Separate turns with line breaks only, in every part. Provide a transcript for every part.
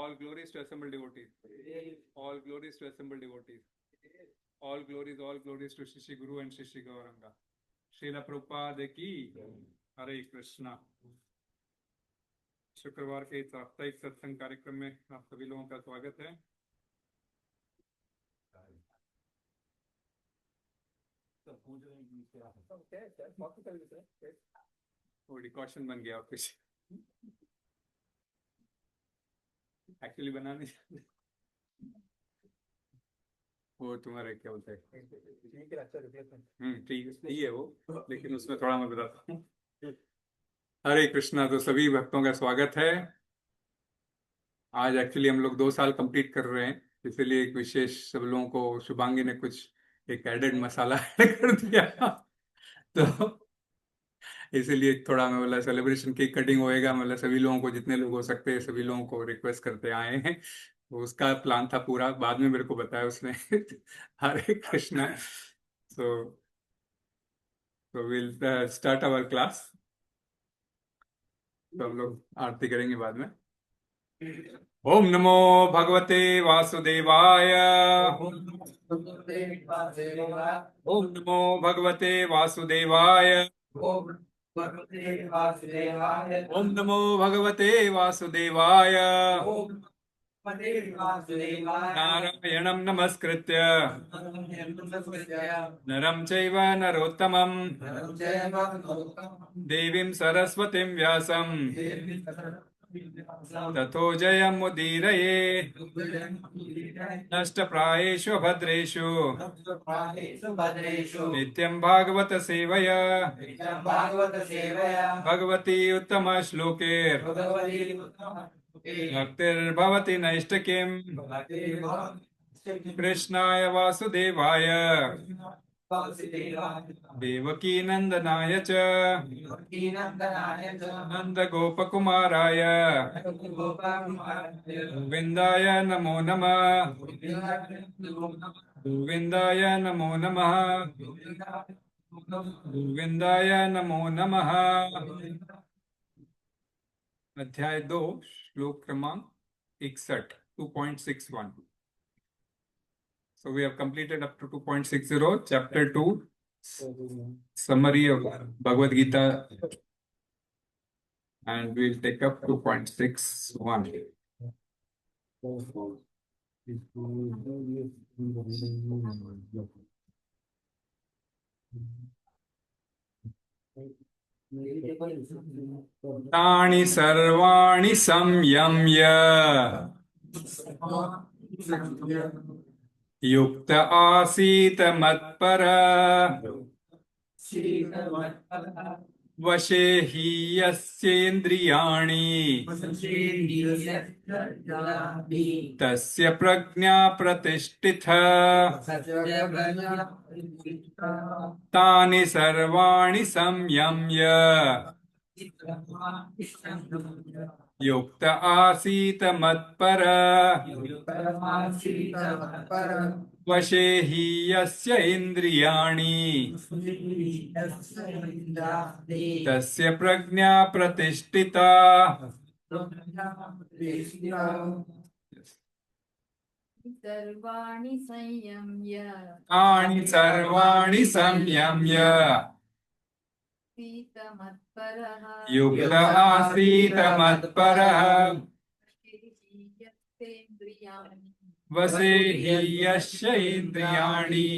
All glories to assembled devotees. All glories to assembled devotees. All glories to Shri Guru and Shri Gauranga. Srila Prabhupada की हरे कृष्णा। शुक्रवार के साप्ताहिक सत्संग कार्यक्रम में आप सभी लोगों का स्वागत है। वो डिकॉशन बन गया कुछ, एक्चुअली बना नहीं सकते। वो तुम्हारे क्या बोलते हैं, ठीक है वो, लेकिन उसमें थोड़ा मैं बताता हूँ। हरे कृष्णा। तो सभी भक्तों का स्वागत है। आज एक्चुअली हम लोग 2 साल कंप्लीट कर रहे हैं, इसलिए एक विशेष सब लोगों को शुभांगी ने कुछ एक एडेड मसाला ऐड कर दिया, तो इसीलिए थोड़ा मैं बोला सेलिब्रेशन केक कटिंग होएगा, मतलब सभी लोगों को, जितने लोग हो सकते हैं सभी लोगों को रिक्वेस्ट करते आए हैं। तो उसका प्लान था पूरा, बाद में मेरे को बताया उसने। Hare Krishna. So will start our class. तो हम लोग आरती करेंगे बाद में। ओम नमो भगवते वासुदेवाय। ओम नमो भगवते वासुदेवाय। ओम नमो भगवते वासुदेवाय। नारायणं नमस्कृत्य नरं चैव नरोत्तमं देवीं सरस्वतीं व्यासं ततो जयमुदीरये। नष्टप्रायेषु भद्रेषु नित्यं भागवत सेवया भगवती उत्तम श्लोके भक्तिर्भवति नैष्ठिकीम्। कृष्णाय वासुदेवाय देवकी नंदनाय च नंदगोपकुमाराय गोविन्दाय नमो नमः। गोविन्दाय नमो नमः। गोविन्दाय नमो नमः। अध्याय 2 श्लोक क्रमांक 61 2.61। So we have completed up to 2.60, chapter 2, summary of Bhagavad Gita, and we'll take up 2.61. तानि सर्वाणि संयम्य युक्त आसीत मत्-paraḥ वशे हि यास्येन्द्रियाणि तस्य प्रज्ञा प्रतिष्ठिता। तानि सर्वाणि संयम्य युक्त आसीत मत्-paraḥ वशे हि यस्य इन्द्रियाणि तस्य प्रज्ञा प्रतिष्ठिता।
सर्वाणि संयम्य
तानि सर्वाणि संयम्य युक्त आसीत मत्-paraḥ वशे हि यस्य इन्द्रियाणि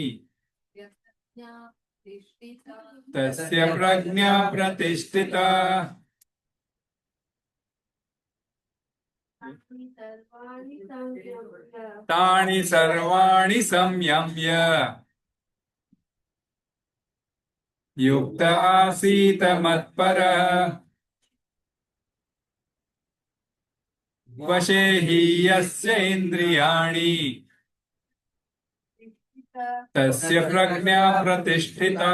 तस्य प्रज्ञा प्रतिष्ठिता। तानि सर्वाणि संयम्य युक्त आसीत मत्-paraḥ वशे हि यस्य इन्द्रियाणि तस्य प्रज्ञा प्रतिष्ठिता।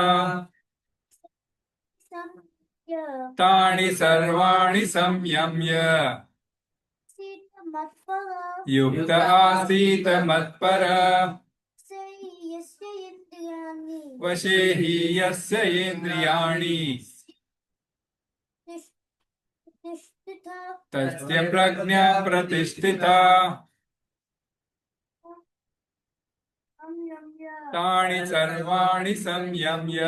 तानि सर्वाणि संयम्य युक्त आसीत मत्-paraḥ वशे हि यस्य इन्द्रियाणि तस्य प्रज्ञा प्रतिष्ठिता तानि सर्वाणि संयम्य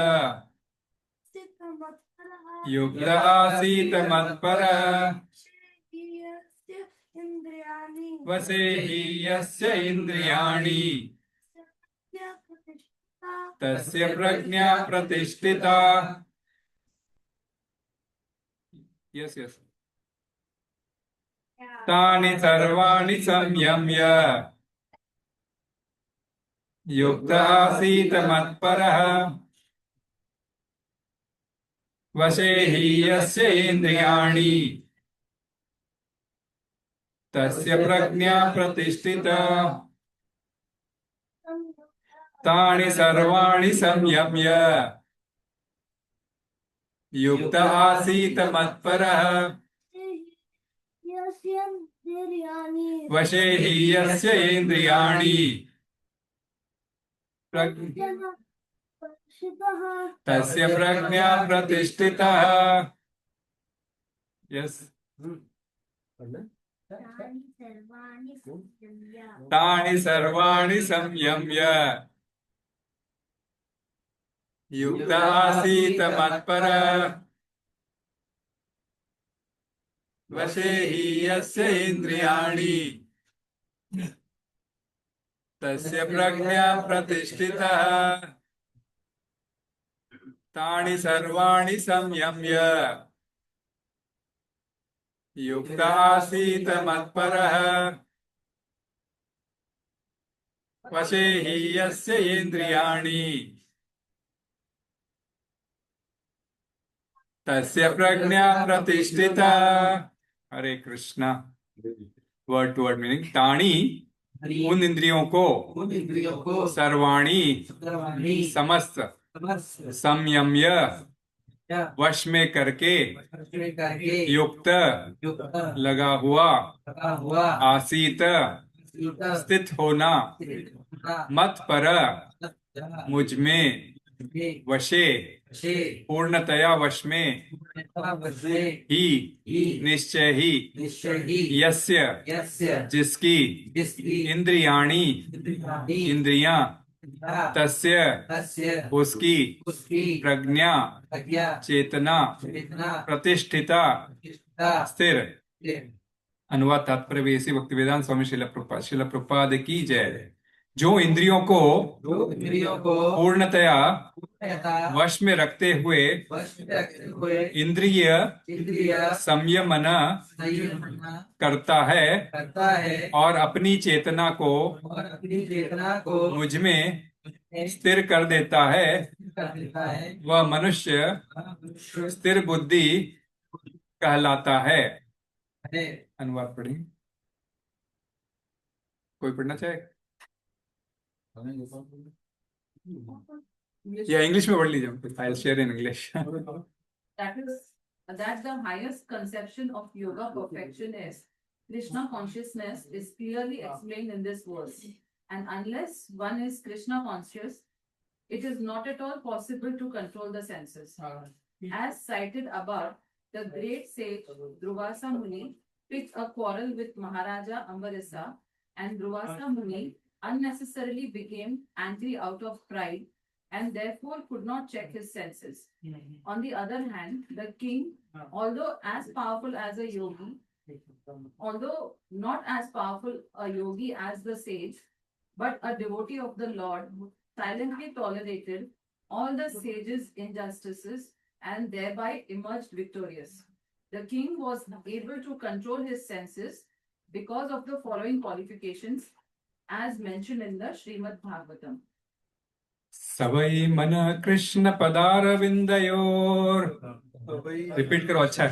युक्त आसीत मत्परः वसे हि यस्य इन्द्रियाणि तस्य प्रज्ञा प्रतिष्ठिता। यस यस तानि सर्वाणि संयम्य युक्त आसीत मत्परः वशे हि यस्य इन्द्रियाणि तस्य प्रज्ञा प्रतिष्ठिता। तानि सर्वाणि संयम्य युक्त आसीत मत्परः वशे हि यस्य इन्द्रियाणि तस्य प्रज्ञा प्रतिष्ठिता। यस तानि सर्वाणि संयम्य युक्त आसीत मत्परः वशे हि यस्य इन्द्रियाणि तस्य प्रज्ञा प्रतिष्ठिता। तानि सर्वाणि संयम्य युक्त आसीत मत्परः वशे हि यस्य इन्द्रियाणि तस्य प्रज्ञा प्रतिष्ठिता। Hare Krishna. Word to word meaning. तानी उन इंद्रियों को सर्वाणी समस्त संयम्य वश में करके युक्त लगा हुआ आसीत स्थित होना मत पर मुझ में वशे पूर्णतया वश में ही निश्चय ही यस्य जिसकी इंद्रियाणि इंद्रियां तस्य उसकी प्रज्ञा चेतना प्रतिष्ठिता स्थिर। अनुवाद तात्पर्य वेसी भक्ति वेदांत स्वामी शिल प्रभुपाद की जय। जो इंद्रियों को पूर्णतया वश में रखते हुए इंद्रिय संयमन करता है और अपनी चेतना को मुझ में स्थिर कर देता है वह मनुष्य स्थिर बुद्धि कहलाता है। अनुवाद पढ़ेंगे। कोई पढ़ना चाहे या इंग्लिश में पढ़ लीजिए। I will share in English.
That the highest conception of yoga perfection is Krishna consciousness is clearly explained in this verse. And unless one is Krishna conscious, it is not at all possible to control the senses. As cited above, the great sage Durvasa Muni picked a quarrel with Maharaja Ambarisa, and Durvasa Muni unnecessarily became angry out of pride and therefore could not check his senses. On the other hand, the king, although as powerful as a yogi, although not as powerful a yogi as the sage, but a devotee of the Lord, silently tolerated all the sage's injustices and thereby emerged victorious. The king was able to control his senses because of the following qualifications as mentioned in the Srimad Bhagavatam.
सवै मन Krishna पदारविंदयोर। Repeat करो। अच्छा।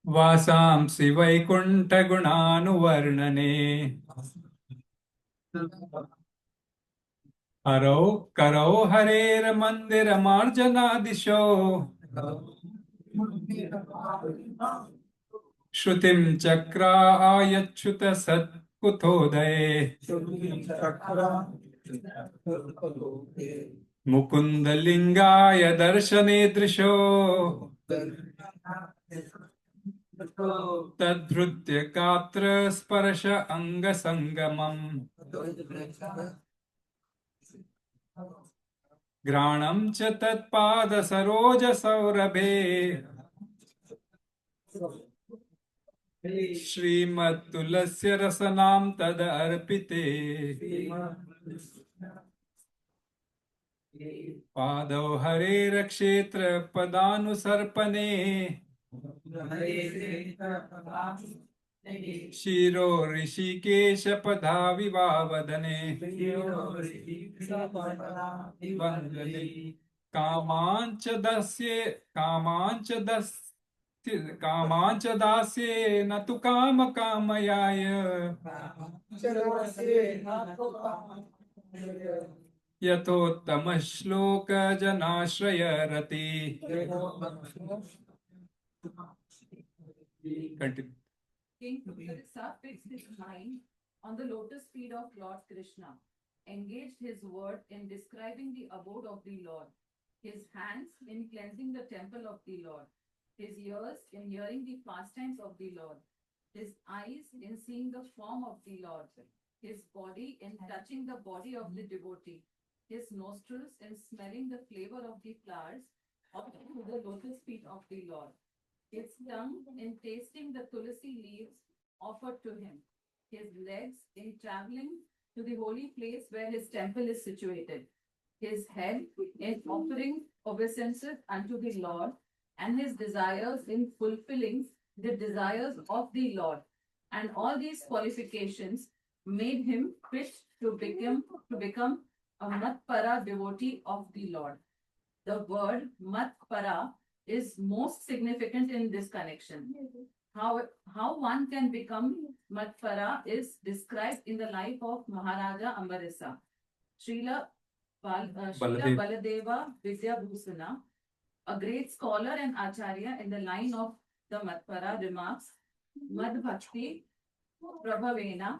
वासांसि वैकुंठ गुणानुवर्णने हरौ करौ हरेर मंदिर मार्जनादिशो श्रुतिं चक्रा आयच्छुत सत्कुतोदये। मुकुन्दलिङ्गाय दर्शने दृशो तद्धृत्य गात्र स्पर्श अङ्गसङ्गमम् घ्राणं च तत्पाद सरोज सौरभे श्रीमत्तुलस्य रसनां तदर्पिते पादौ हरेरक्षेत्र पदानुसर्पणे शिरो ऋषिकेश पदाविवावदने वन्दने कामाञ्च दस्ये कामाञ्च दास्ये न तु काम कामयाय यथोत्तम श्लोक जनाश्रय रति Continue.
King Pratiṣṭhitā fixed his mind on the lotus feet of Lord Krishna, engaged his word in describing the abode of the Lord, his hands in cleansing the temple of the Lord, his ears in hearing the pastimes of the Lord, his eyes in seeing the form of the Lord, his body in touching the body of the devotee, his nostrils in smelling the flavor of the flowers of the lotus feet of the Lord, his tongue in tasting the tulasi leaves offered to him, his legs in traveling to the holy place where his temple is situated, his head in offering obeisances unto the Lord, and his desires in fulfilling the desires of the Lord. And all these qualifications made him fit to become a mat-paraḥ devotee of the Lord. The word mat-paraḥ is most significant in this connection. How one can become mat-paraḥ is described in the life of Maharaja Ambarisa. Srila Baladeva Vidyabhusana, a great scholar and acharya in the line of the mat-paraḥ, remarks, Mad Bhakti Prabhavena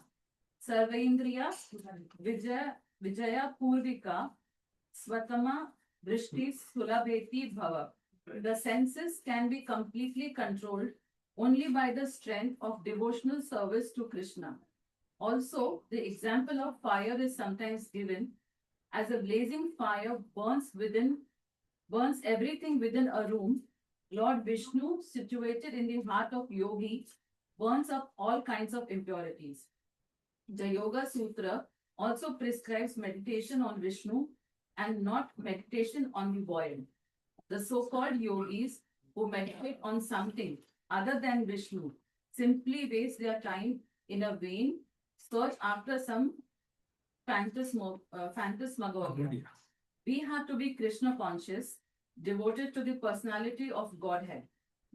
Sarvendriya Vijaya Purvika Svatama Drishti Sulabheti Bhava. The senses can be completely controlled only by the strength of devotional service to Krishna. Also, the example of fire is sometimes given as a blazing fire burns everything within a room. Lord Vishnu, situated in the heart of yogi, burns up all kinds of impurities. The Yoga Sutra also prescribes meditation on Vishnu and not meditation on the void. The so-called yogis who meditate on something other than Vishnu simply waste their time in a vain search after some phantasmagoria. We have to be Krishna conscious, devoted to the personality of Godhead.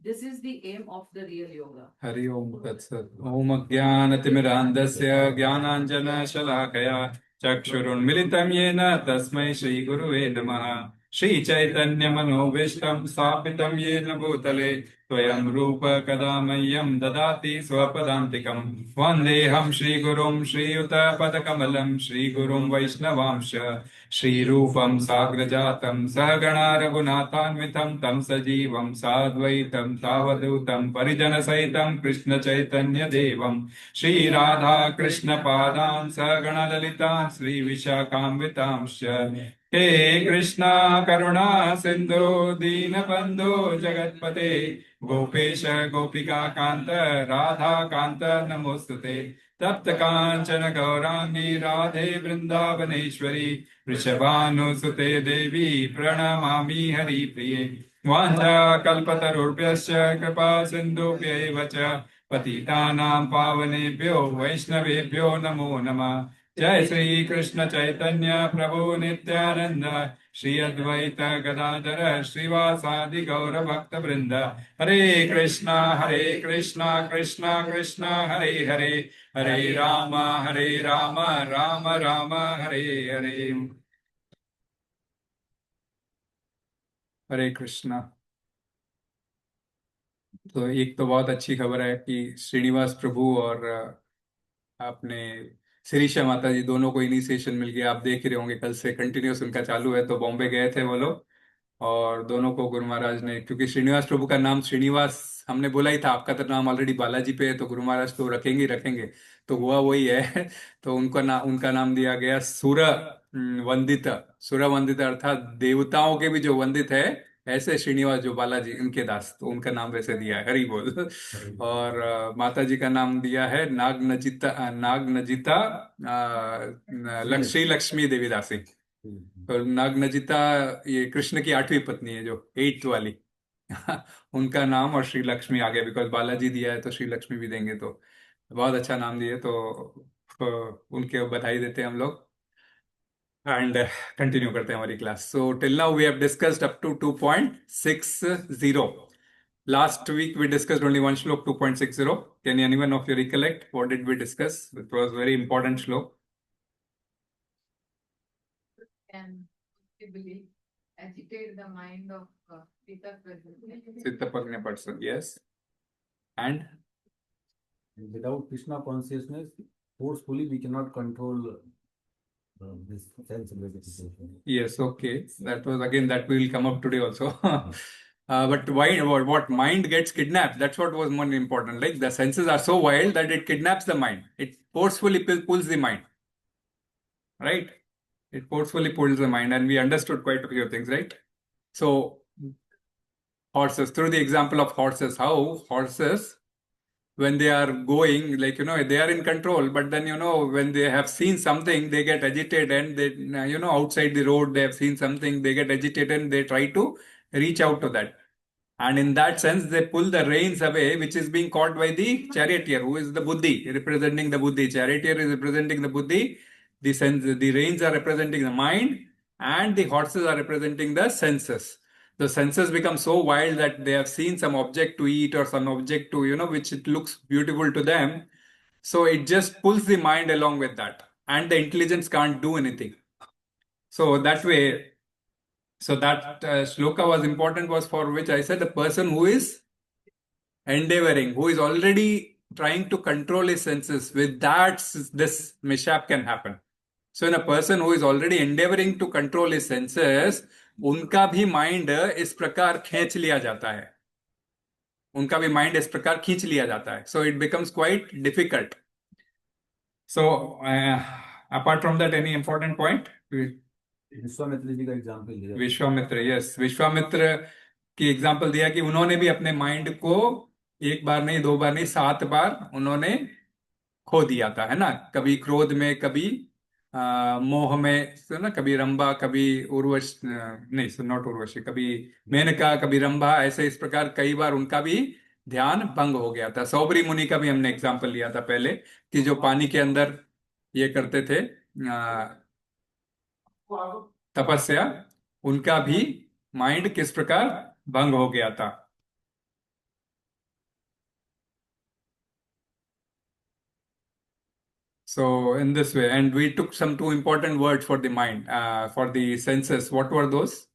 This is the aim of the real yoga.
Hari Om Tat Sat. Om Jnanatimidandasya Jnananjana Shalakaya Chakshurunmilitam Yena Tasmai Shri Guruve Namaha. Shri Chaitanya Manobishtam Sthapitam Yena Bhutale Swayam Rupa Kadamayam Dadati Swapadantikam Vandeham Shri Gurum Shri Yuta Padakamalam Shri Gurum Vaishnavamsha Shri Rupam Sagrajatam Sahagana Raghunathanvitam Tam Sajivam Sadvaitam Tavadutam Parijana Saitam Krishna Chaitanya Devam Shri Radha Krishna Padam Sahagana Lalitam Shri Vishakhamvitamsha He Krishna Karuna Sindhu Deenabandhu Jagatpate Gopesha Gopika Kanta Radha Kanta Namostute Tapta Kanchana Gaurangi Radhe Vrindavaneshwari Vrishabhanusute Devi Pranamami Hari Priye Vanja Kalpatarubhyasya Kripa Sindhubhya Vacha Patitanam Pavanebhyo Vaishnavebhyo Namo Namah Jai Sri Krishna Chaitanya Prabhu Nityananda Shri Advaita Gadadhara Srivasadi Gaura Bhakta Vrinda Hare Krishna Krishna Krishna Hare Hare Hare Rama Rama Rama Hare Hare हरे कृष्णा। तो एक तो बहुत अच्छी खबर है कि श्रीनिवास प्रभु और आपने शिरीषा माता जी, दोनों को इनिशिएशन मिल गया। आप देख रहे होंगे कल से कंटिन्यूस उनका चालू है। तो बॉम्बे गए थे वो लोग, और दोनों को गुरु महाराज ने, क्योंकि श्रीनिवास प्रभु का नाम श्रीनिवास हमने बोला ही था, आपका तो नाम ऑलरेडी बालाजी पे है, तो गुरु महाराज तो रखेंगे ही रखेंगे, तो हुआ वही है। तो उनका नाम दिया गया सुर वंदित। सुर वंदित अर्थात देवताओं के भी जो वंदित है, ऐसे श्रीनिवास जो बालाजी उनके दास, तो उनका नाम वैसे दिया है, हरि बोल। और माता जी का नाम दिया है नाग नजिता श्री लक्ष्मी देवी दासी। तो नागनजिता ये कृष्ण की 8वीं पत्नी है, जो 8th वाली। उनका नाम, और श्री लक्ष्मी आ गया बिकॉज बालाजी दिया है तो श्री लक्ष्मी भी देंगे, तो बहुत अच्छा नाम दिए। तो उनके बधाई देते हैं हम लोग, एंड कंटिन्यू करते हैं हमारी class. So till now we have discussed up to 2.60. Last week we discussed only one shlok, 2.60. Can anyone of you recollect what did we discuss? It was very important shlok.
Can possibly agitate the mind of
Prajñā
person, yes. And
without Krishna consciousness, forcefully we cannot control this sense gratification.
yes, okay. That was again, that will come up today also. But why, what mind gets kidnapped? That's what was more important. Like the senses are so wild that it kidnaps the mind. It forcefully pulls the mind. Right? It forcefully pulls the mind, and we understood quite a few things, right? So, horses, through the example of horses, how horses, when they are going, like, they are in control, but then, when they have seen something, they get agitated, and they, outside the road, they have seen something, they get agitated, and they try to reach out to that. And in that sense, they pull the reins away, which is being caught by the charioteer, who is the buddhi, representing the buddhi. Charioteer is representing the buddhi. The reins are representing the mind, and the horses are representing the senses. The senses become so wild that they have seen some object to eat or some object to, which it looks beautiful to them. So it just pulls the mind along with that, and the intelligence can't do anything. So that way, so that shloka was important, was for which I said the person who is endeavoring, who is already trying to control his senses, with that this mishap can happen. So in a person who is already endeavoring to control his senses, उनका भी mind इस प्रकार खींच लिया जाता है, उनका भी माइंड इस प्रकार खींच लिया जाता है. So it becomes quite difficult. So apart from that, any important point?
Vishwamitra ji का एग्जाम्पल दिया.
विश्वामित्र, यस, विश्वामित्र की एग्जाम्पल दिया कि उन्होंने भी अपने माइंड को एक बार नहीं, 2 बार नहीं, 7 बार उन्होंने खो दिया था, है ना. कभी क्रोध में, कभी मोह में, ना, कभी रंभा, कभी उर्वशी, नहीं, नॉट उर्वशी, कभी मेनका, कभी रंभा, ऐसे इस प्रकार कई बार उनका भी ध्यान भंग हो गया था. सौबरी मुनि का भी हमने एग्जाम्पल लिया था पहले, कि जो पानी के अंदर ये करते थे तपस्या, उनका भी माइंड किस प्रकार भंग हो गया था. So in this way, and we took some 2 important words for the mind, for the senses. What were those?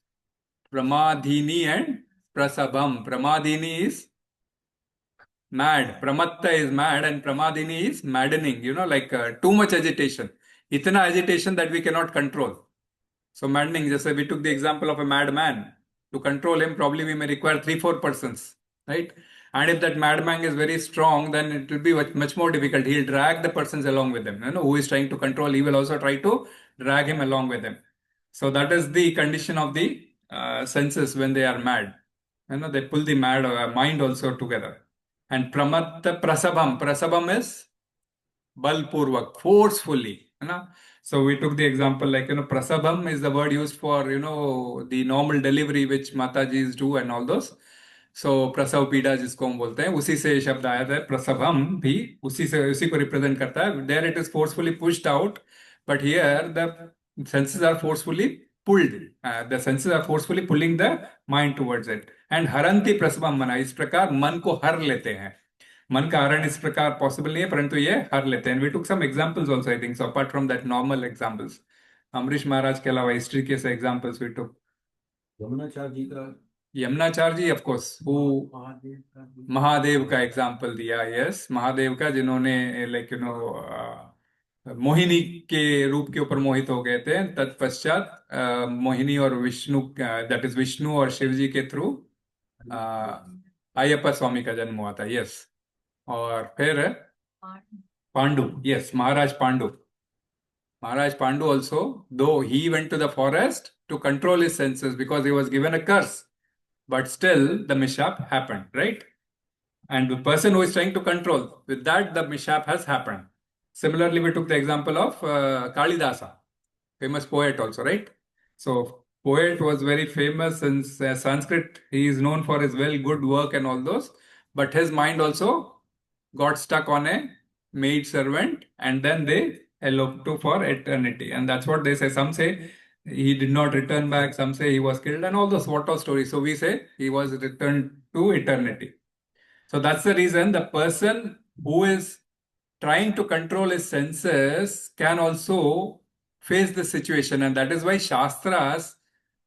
Pramadhini and prasabham. Pramadhini is mad. Pramatta is mad, and pramadhini is maddening. Like too much agitation. Itna agitation that we cannot control. So maddening, just we took the example of a madman. To control him, probably we may require 3-4 persons, right? And if that madman is very strong, then it will be much more difficult. He'll drag the persons along with him. Who is trying to control, he will also try to drag him along with him. So that is the condition of the senses when they are mad. They pull the mind also together. And pramatta prasabham. Prasabham is balpurvak, forcefully. So we took the example like, prasabham is the word used for, the normal delivery which Matajis do and all those. So प्रसव पीड़ा जिसको हम बोलते हैं, उसी से शब्द आया था. प्रसवम भी उसी को रिप्रेजेंट करता है. There it is forcefully pushed out, but here the senses are forcefully pulled. The senses are forcefully pulling the mind towards it. And हरन्ति प्रसवम मना, इस प्रकार मन को हर लेते हैं. मन का हरण इस प्रकार पॉसिबल नहीं है, परंतु ये हर लेते हैं. We took some examples also, I think, so apart from that normal examples. Amrish महाराज के अलावा हिस्ट्री के से examples we took. Yamunacharya ji, of course, वो महादेव का एग्जाम्पल दिया. यस, महादेव का, जिन्होंने लाइक मोहिनी के रूप के ऊपर मोहित हो गए थे। तत्पश्चात मोहिनी और विष्णु, दैट इज विष्णु और शिव जी के थ्रू अयप्पा स्वामी का जन्म हुआ था। यस। और फिर Pandu, yes, Maharaj Pandu. Maharaj Pandu also, though he went to the forest to control his senses because he was given a curse, but still the mishap happened, right? And the person who is trying to control, with that the mishap has happened. Similarly, we took the example of Kalidasa, famous poet also, right? So, poet was very famous in Sanskrit. He is known for his well good work and all those, but his mind also got stuck on a maid servant, and then they eloped to for eternity. And that's what they say. Some say he did not return back, some say he was killed, and all those what of stories. So we say he was returned to eternity. So that's the reason the person who is trying to control his senses can also face the situation. And that is why Shastras,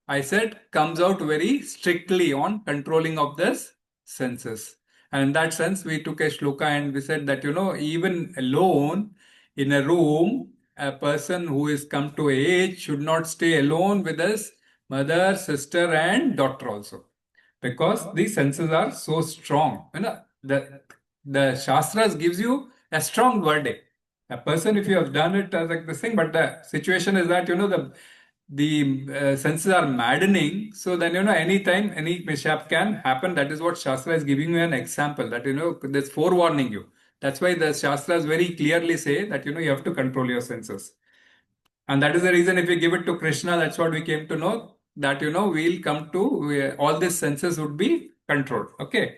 I said, comes out very strictly on controlling of this senses. And in that sense, we took a shloka and we said that, even alone in a room, a person who is come to age should not stay alone with his mother, sister, and daughter also. Because these senses are so strong. The Shastras gives you a strong verdict. A person, if you have done it as like this thing, but the situation is that, the senses are maddening. So then, anytime any mishap can happen. That is what Shastra is giving you an example. That, there's forewarning you. That's why the Shastras very clearly say that, you have to control your senses. And that is the reason if we give it to Krishna, that's what we came to know, that, we'll come to, all these senses would be controlled. Okay.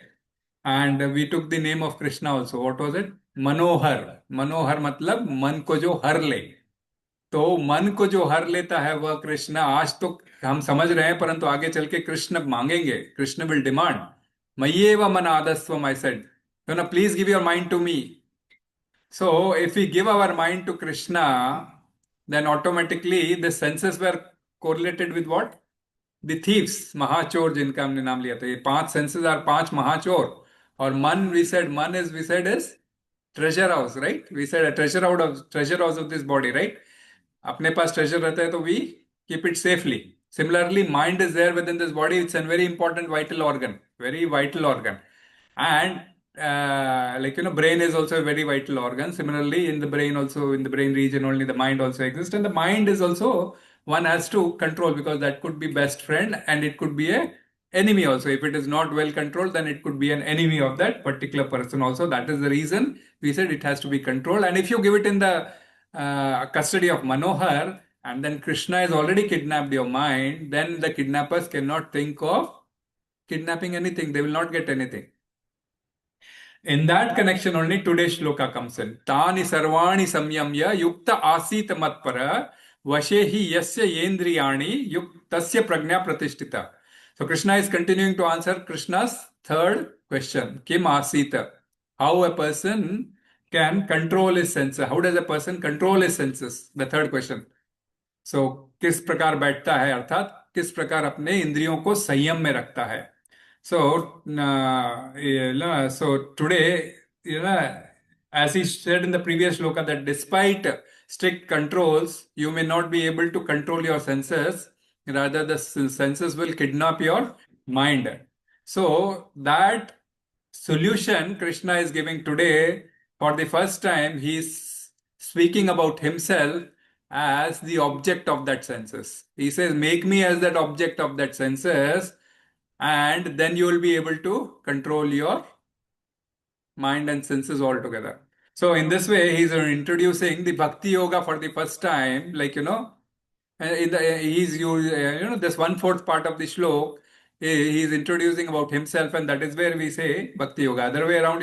And we took the name of Krishna also. What was it? Manohar. Manohar matlab मन को जो हर ले. तो मन को जो हर लेता है वह कृष्ण. आज तो हम समझ रहे हैं, परंतु आगे चल के कृष्ण मांगेंगे. Krishna will demand. मय्येव मन आदस्त्वम, I said. Please give your mind to me. So if we give our mind to Krishna, then automatically the senses were correlated with what? The thieves, महाचोर जिनका हमने नाम लिया था. ये 5 senses are 5 महाचोर. और मन, we said is treasure house, right? We said a treasure house of this body, right? अपने पास treasure रहता है तो we keep it safely. Similarly, mind is there within this body. It's a very important vital organ, very vital organ. And brain is also a very vital organ. Similarly, in the brain also, in the brain region only, the mind also exists. And the mind is also one has to control, because that could be best friend and it could be a enemy also. If it is not well controlled, then it could be an enemy of that particular person also. That is the reason we said it has to be controlled. And if you give it in the custody of Manohar, and then Krishna has already kidnapped your mind, then the kidnappers cannot think of kidnapping anything. They will not get anything. In that connection only today's shloka comes in. Tāni sarvāṇi saṁyamya yukta āsīta mat-paraḥ vaśe yasyendriyāṇi tasya prajñā pratiṣṭhitā. So Krishna is continuing to answer Krishna's third question. Kim āsīta? How a person can control his senses. How does a person control his senses? The third question. So किस प्रकार बैठता है, अर्थात किस प्रकार अपने इंद्रियों को संयम में रखता है. So today, as he said in the previous shloka, that despite strict controls, you may not be able to control your senses. Rather, the senses will kidnap your mind. So that solution Krishna is giving today. For the first time, he is speaking about himself as the object of that senses. He says, make me as that object of that senses, and then you will be able to control your mind and senses altogether. So in this way, he's introducing the bhakti yoga for the first time. Like, this 1/4 part of the shlok, he's introducing about himself, and that is where we say bhakti yoga. Other way around,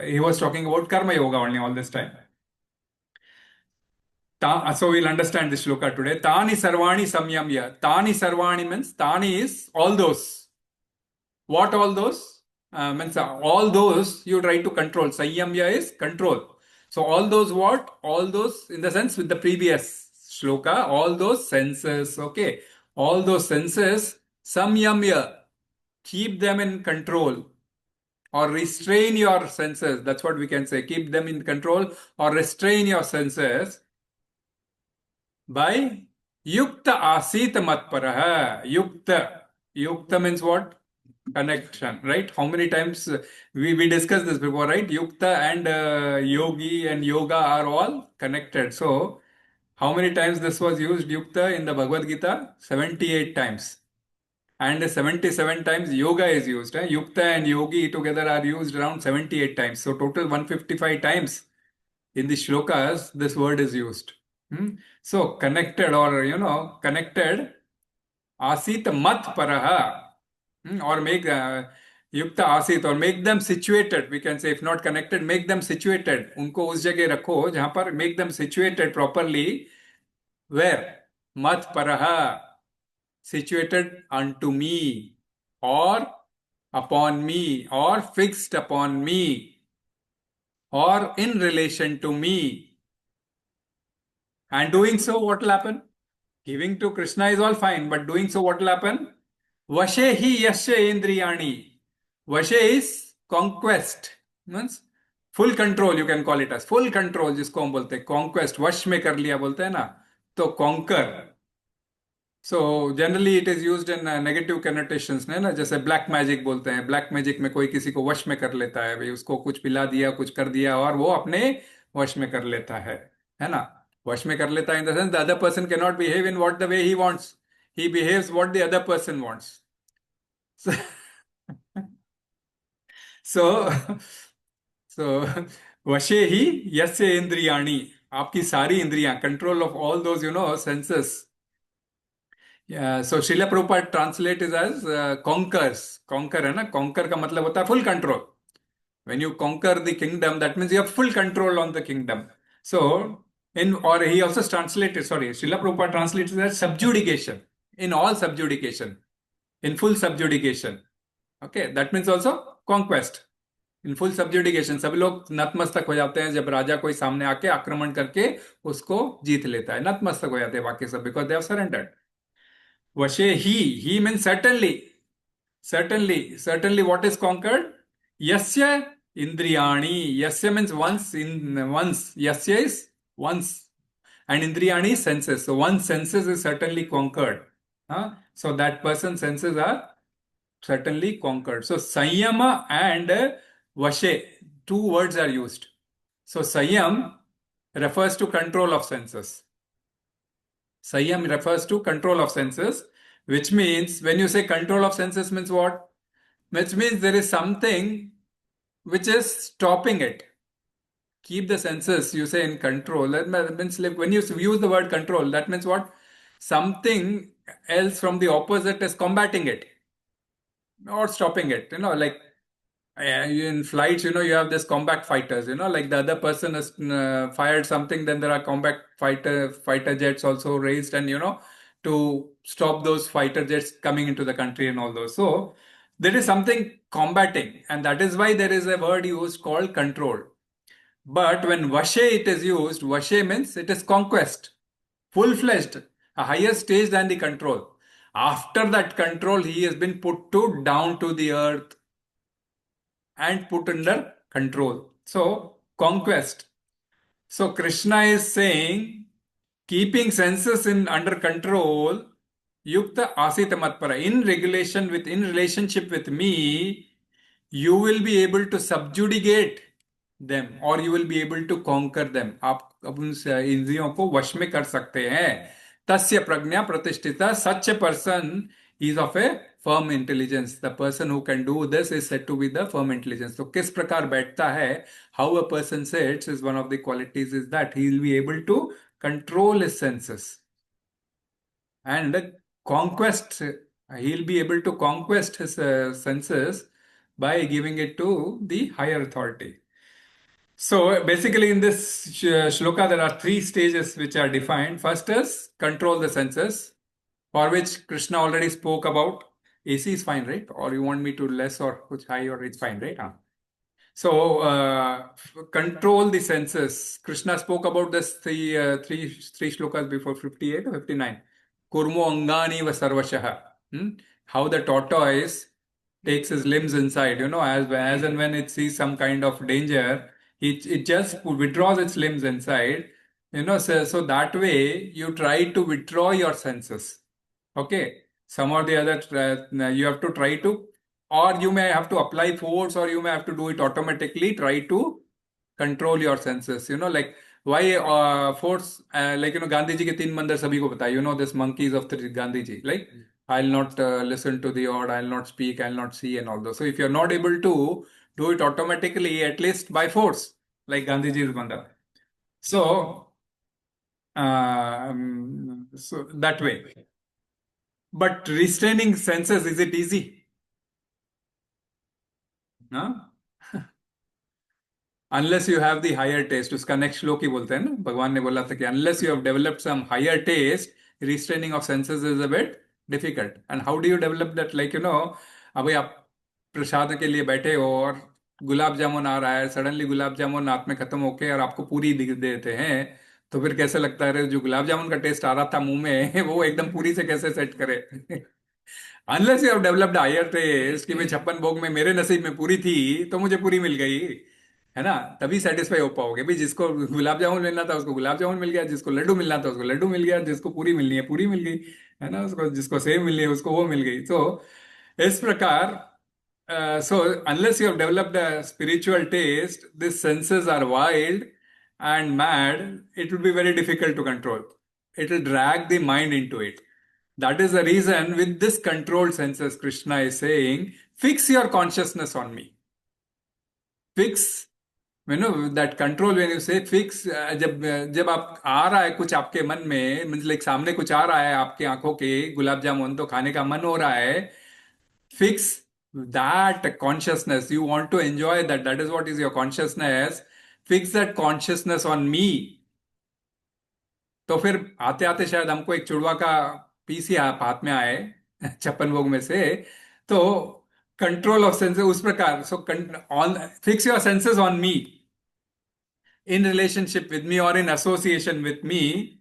he was talking about karma yoga only all this time. So we'll understand this shloka today. Tāni sarvāṇi saṁyamya. Tāni sarvāṇi means, tāni is all those. What all those? Means all those you try to control. Saṁyamya is control. So all those what? All those, in the sense with the previous shloka, all those senses, okay? All those senses, saṁyamya. Keep them in control. or restrain your senses. That's what we can say. Keep them in control or restrain your senses by yukta āsīta mat-paraḥ. Yukta means what? Connection, right? How many times we discussed this before, right? Yukta and yogi and yoga are all connected. So, how many times this was used, yukta, in the Bhagavad Gita? 78 times. And 77 times yoga is used. Yukta and yogi together are used around 78 times. So, total 155 times in the shlokas, this word is used. So, connected or, connected, āsīta mat-paraḥ. Or make yukta āsīta, or make them situated. We can say, if not connected, make them situated. उनको उस जगह रखो जहां पर make them situated properly. Where? mat-paraḥ, situated unto me, or upon me, or fixed upon me, or in relation to me. And doing so, what will happen? Giving to Krishna is all fine, but doing so, what will happen? vaśe yasyendriyāṇi. Vaśe is conquest. Means full control, you can call it as. Full control, जिसको हम बोलते हैं. Conquest, वश में कर लिया बोलते हैं ना. तो conquer. So generally it is used in negative connotations, ना, जैसे black magic बोलते हैं. Black magic में कोई किसी को वश में कर लेता है. भाई उसको कुछ पिला दिया, कुछ कर दिया और वो अपने वश में कर लेता है ना. वश में कर लेता है in the sense the other person cannot behave in what the way he wants. He behaves what the other person wants. So vaśe yasyendriyāṇi. आपकी सारी इंद्रियां, control of all those, senses. Yeah, so Srila Prabhupada translate it as conquers. Conquer है ना? Conquer का मतलब होता है full control. When you conquer the kingdom, that means you have full control on the kingdom. So, or he also translated, Srila Prabhupada translates it as subjugation. In all subjugation. In full subjugation. Okay, that means also conquest. In full subjugation. सब लोग नतमस्तक हो जाते हैं जब राजा कोई सामने आके आक्रमण करके उसको जीत लेता है. नतमस्तक हो जाते हैं बाकी सब, because they have surrendered. vaśe he means certainly what is conquered? yasyendriyāṇi. Yasya means once, yasya is once, and indriyāṇi is senses. So one's senses is certainly conquered. So that person's senses are certainly conquered. So saṁyamya and vaśe, two words are used. So saṁyam refers to control of senses. Saṁyam refers to control of senses, which means when you say control of senses means what? Which means there is something which is stopping it. Keep the senses, you say, in control. That means like when you use the word control, that means what? Something else from the opposite is combating it or stopping it. Like in flights, you have this combat fighters, like the other person has fired something, then there are combat fighter jets also raised, and to stop those fighter jets coming into the country and all those. So there is something combating, and that is why there is a word used called control. But when vaśe it is used, vaśe means it is conquest, full-fledged, a higher stage than the control. After that control, he has been put down to the earth and put under control. So, conquest. So, Krishna is saying, keeping senses under control, yukta āsīta mat-paraḥ. In relationship with me, you will be able to subjugate them, or you will be able to conquer them. आप उन इंद्रियों को वश में कर सकते हैं. tasya prajñā pratiṣṭhitā. Such a person is of a firm intelligence. The person who can do this is said to be the firm intelligence. So किस प्रकार बैठता है, how a person sits, is one of the qualities is that he will be able to control his senses. And conquest, he'll be able to conquest his senses by giving it to the higher authority. So basically in this shloka, there are three stages which are defined. First is control the senses, for which Krishna already spoke about. AC is fine, right? Or you want me to less or kuch high, or it's fine, right? So control the senses. Krishna spoke about this three shlokas before, 58 or 59. Kurmo angani va sarvashah. How the tortoise takes his limbs inside, as and when it sees some kind of danger, it just withdraws its limbs inside, so that way you try to withdraw your senses. Okay, some or the other, you have to try to, or you may have to apply force, or you may have to do it automatically, try to control your senses, like why force, Gandhi ji ke 3 mandar sabhi ko bataya, this monkeys of Gandhi ji, like I'll not listen to the odd, I'll not speak, I'll not see, and all those. So if you're not able to do it automatically, at least by force, like Gandhi ji's mandar. So that way. But restraining senses, is it easy? No? Unless you have the higher taste. उसका next श्लोक ही बोलते हैं ना, भगवान ने बोला था कि unless you have developed some higher taste, restraining of senses is a bit difficult. And how do you develop that? Like, अभी आप प्रसाद के लिए बैठे हो और गुलाब जामुन आ रहा है, सडनली गुलाब जामुन हाथ में खत्म होके और आपको पूरी दे देते हैं, तो फिर कैसे लगता है, जो गुलाब जामुन का टेस्ट आ रहा था मुंह में वो एकदम पूरी से कैसे सेट करे? Unless you have developed higher taste कि मैं 56 भोग में मेरे नसीब में पूरी थी तो मुझे पूरी मिल गई, है ना, तभी सेटिस्फाई हो पाओगे। भाई जिसको गुलाब जामुन मिलना था उसको गुलाब जामुन मिल गया, जिसको लड्डू मिलना था उसको लड्डू मिल गया, जिसको पूरी मिलनी है पूरी मिल गई, है ना, उसको जिसको सेव मिलनी है उसको वो मिल गई। तो इस प्रकार, so unless you have developed a spiritual taste, these senses are wild and mad, it will be very difficult to control. It will drag the mind into it. That is the reason with this controlled senses, Krishna is saying, fix your consciousness on me. Fix, that control, when you say fix, जब आप आ रहा है कुछ आपके मन में, मतलब सामने कुछ आ रहा है आपके आंखों के, गुलाब जामुन तो खाने का मन हो रहा है, fix that consciousness. You want to enjoy that. That is what is your consciousness. Fix that consciousness on me. तो फिर आते आते शायद हमको एक चुड़वा का पीस ही हाथ में आए 56 भोग में से, तो कंट्रोल ऑफ सेंसेस उस प्रकार. So fix your senses on me in relationship with me or in association with me,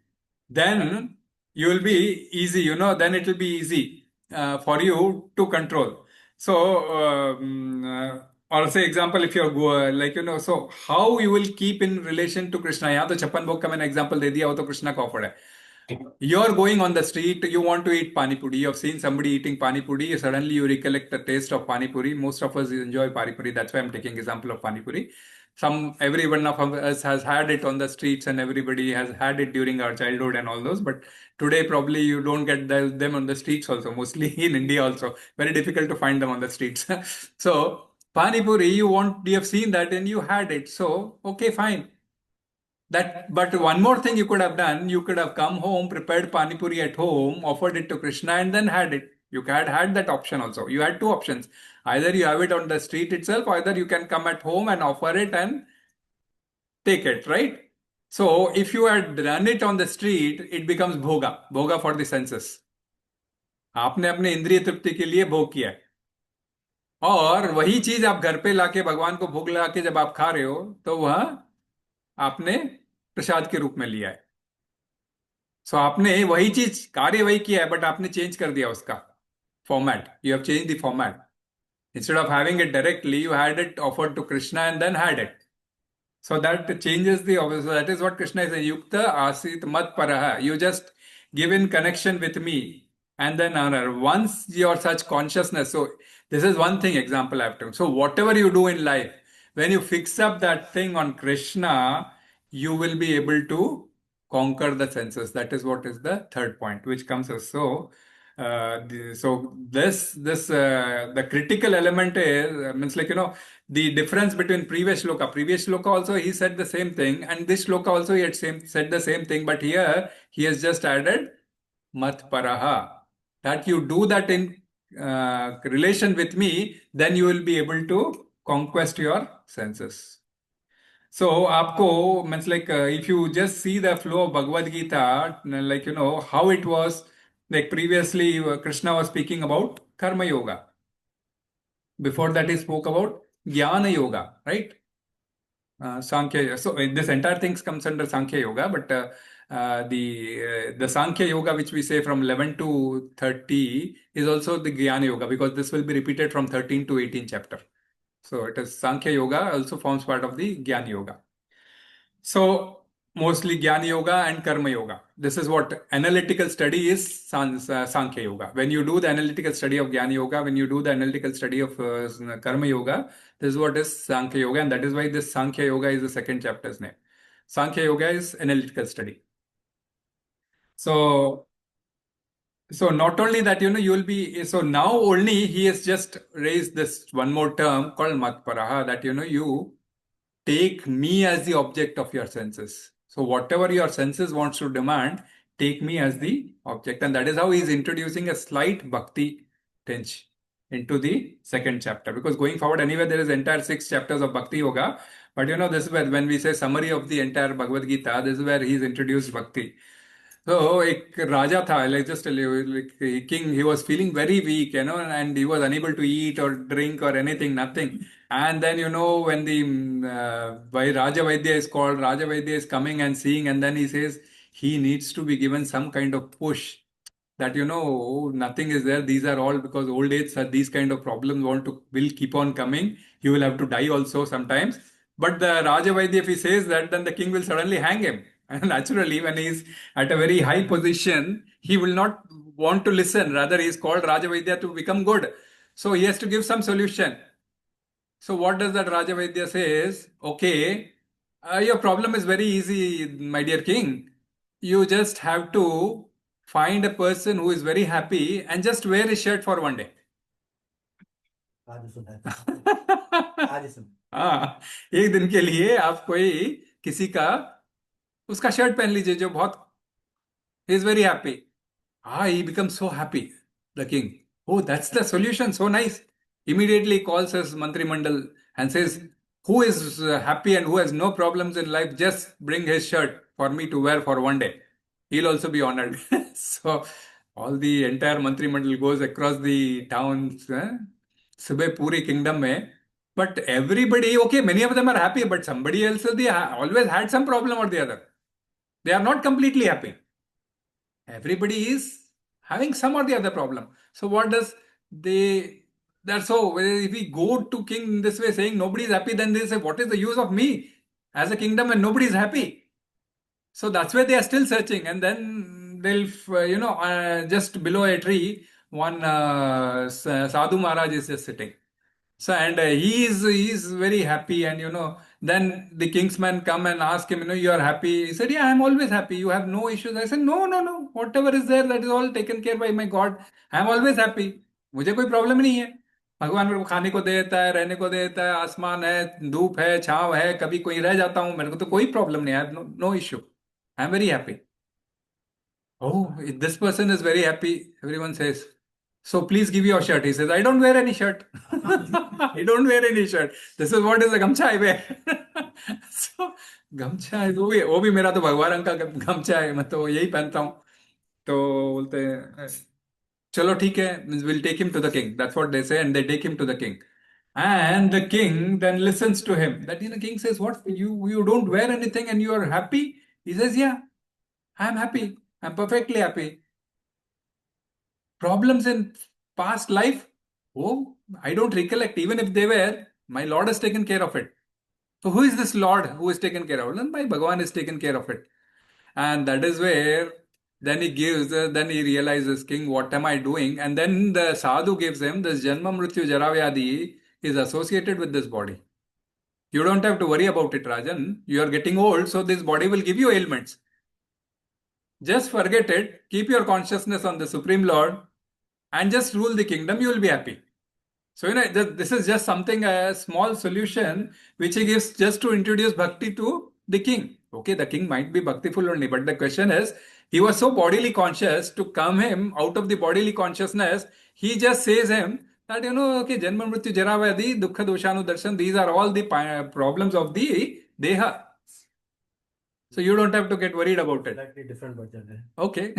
then you will be easy, then it will be easy for you to control. So, or say example, if you're so how you will keep in relation to Krishna? यहाँ तो 56 भोग का मैंने example दे दिया, वो तो कृष्णा का offer है. You're going on the street, you want to eat pani puri, you have seen somebody eating pani puri, suddenly you recollect the taste of pani puri. Most of us enjoy pani puri, that's why I'm taking example of pani puri. Everyone of us has had it on the streets, and everybody has had it during our childhood and all those, but today probably you don't get them on the streets also, mostly in India also. Very difficult to find them on the streets. So, pani puri, you have seen that and you had it, so okay, fine. But one more thing you could have done, you could have come home, prepared pani puri at home, offered it to Krishna, and then had it. You had that option also. You had two options. Either you have it on the street itself, or either you can come at home and offer it and take it, right? So if you had done it on the street, it becomes bhoga for the senses. आपने अपने इंद्रिय तृप्ति के लिए भोग किया है, और वही चीज आप घर पे लाके भगवान को भोग लगा के जब आप खा रहे हो, तो वह आपने प्रसाद के रूप में लिया है. सो आपने वही चीज कार्य वही किया है, बट आपने चेंज कर दिया उसका format. You have change the format. Instead of having it directly, you had it offered to Krishna and then had it. So that changes the obvious. So that is what Krishna is saying. Yukta, āsīta, mat-paraḥ. You just give in connection with me and then honor. Once your such consciousness. So this is one thing example I have to. So whatever you do in life, when you fix up that thing on Krishna, you will be able to conquer the senses. That is what is the third point, which comes as so. The critical element is means the difference between previous shloka also he said the same thing, and this shloka also he had said the same thing, but here he has just added mat-paraḥ, that you do that in relation with me, then you will be able to conquest your senses. So, आपको means if you just see the flow of Bhagavad Gita, how it was, like previously Krishna was speaking about karma yoga. Before that he spoke about jnana yoga, right? Sankhya. So this entire thing comes under Sankhya yoga, but the Sankhya Yoga, which we say from 11 to 30, is also the Jnana Yoga, because this will be repeated from 13 to 18 chapter. So it is Sankhya Yoga also forms part of the Jnana Yoga. So mostly Jnana Yoga and Karma Yoga. This is what analytical study is, Sankhya Yoga. When you do the analytical study of Jnana Yoga, when you do the analytical study of Karma Yoga, this is what is Sankhya Yoga, and that is why this Sankhya Yoga is the second chapter's name. Sankhya Yoga is analytical study. So not only that, you will be, so now only he has just raised this one more term called mat-paraḥ, that, you take me as the object of your senses. So whatever your senses wants to demand, take me as the object. And that is how he is introducing a slight bhakti tinge into the second chapter. Because going forward, anyway, there is entire 6 chapters of Bhakti Yoga. But this is where, when we say summary of the entire Bhagavad Gita, this is where he is introduced Bhakti. So, एक राजा था, like just like a king, he was feeling very weak, and he was unable to eat or drink or anything, nothing. And then, when the Raja Vaidya is called, Raja Vaidya is coming and seeing, and then he says he needs to be given some kind of push that, nothing is there. These are all because old age, these kind of problems will keep on coming. You will have to die also sometimes. But the Raja Vaidya, if he says that, then the king will suddenly hang him. And naturally, when he is at a very high position, he will not want to listen. Rather, he is called Raja Vaidya to become good. So he has to give some solution. So what does that Raja Vaidya says? Okay, your problem is very easy, my dear king. You just have to find a person who is very happy and just wear his shirt for one day. हाँ, एक दिन के लिए आप कोई किसी का उसका शर्ट पहन लीजिए जो बहुत, he is very happy. He becomes so happy, the king. Oh, that's the solution, so nice. Immediately calls his Mantri Mandal and says, who is happy and who has no problems in life, just bring his shirt for me to wear for one day. He'll also be honored. So all the entire Mantri Mandal goes across the towns, Subhe Puri kingdom mein. But everybody, okay, many of them are happy, but somebody else, they always had some problem or the other. They are not completely happy. Everybody is having some or the other problem. So what does that's so if we go to king in this way saying nobody is happy, then they say, what is the use of me as a kingdom when nobody is happy? So that's where they are still searching. And then they'll, just below a tree, one Sadhu Maharaj is just sitting. So, and he is very happy, and then the kingsmen come and ask him, you are happy? He said, yeah, I am always happy. You have no issues. I said, no. Whatever is there, that is all taken care by my God. I am always happy. मुझे कोई problem नहीं है. भगवान मेरे को खाने को दे देता है, रहने को दे देता है, आसमान है, धूप है, छांव है, कभी कोई रह जाता हूं, मेरे को तो कोई प्रॉब्लम नहीं है. No issue. I am very happy. Oh, if this person is very happy, everyone says, so please give your shirt. He says, I don't wear any shirt. I don't wear any shirt. This is what is the gamcha I wear. So gamcha, वो भी मेरा तो भगवान रंग का गमछा है, मैं तो यही पहनता हूँ. तो बोलते हैं चलो ठीक है, we'll take him to the king. That's what they say, and they take him to the king. And the king then listens to him. That the king says, what, you don't wear anything and you are happy? He says, yeah, I'm happy. I'm perfectly happy. Problems in past life? Oh, I don't recollect. Even if they were, my Lord has taken care of it. So who is this Lord who is taken care of it? And my Bhagavan is taken care of it. And that is where then he gives, then he realizes, king, what am I doing? And then the sadhu gives him this Janma Mrityu Jaravyadi is associated with this body. You don't have to worry about it, Rajan. You are getting old, so this body will give you ailments. Just forget it. Keep your consciousness on the Supreme Lord and just rule the kingdom. You will be happy. So, this is just something, a small solution which he gives just to introduce bhakti to the king. Okay, the king might be bhaktiful only, but the question is, he was so bodily conscious, to come him out of the bodily consciousness, he just says him that, okay, Janma Mrityu Jaravadi, Dukkha Doshanu Darshan, these are all the problems of the Deha. So you don't have to get worried about it.
Slightly different version है.
Okay.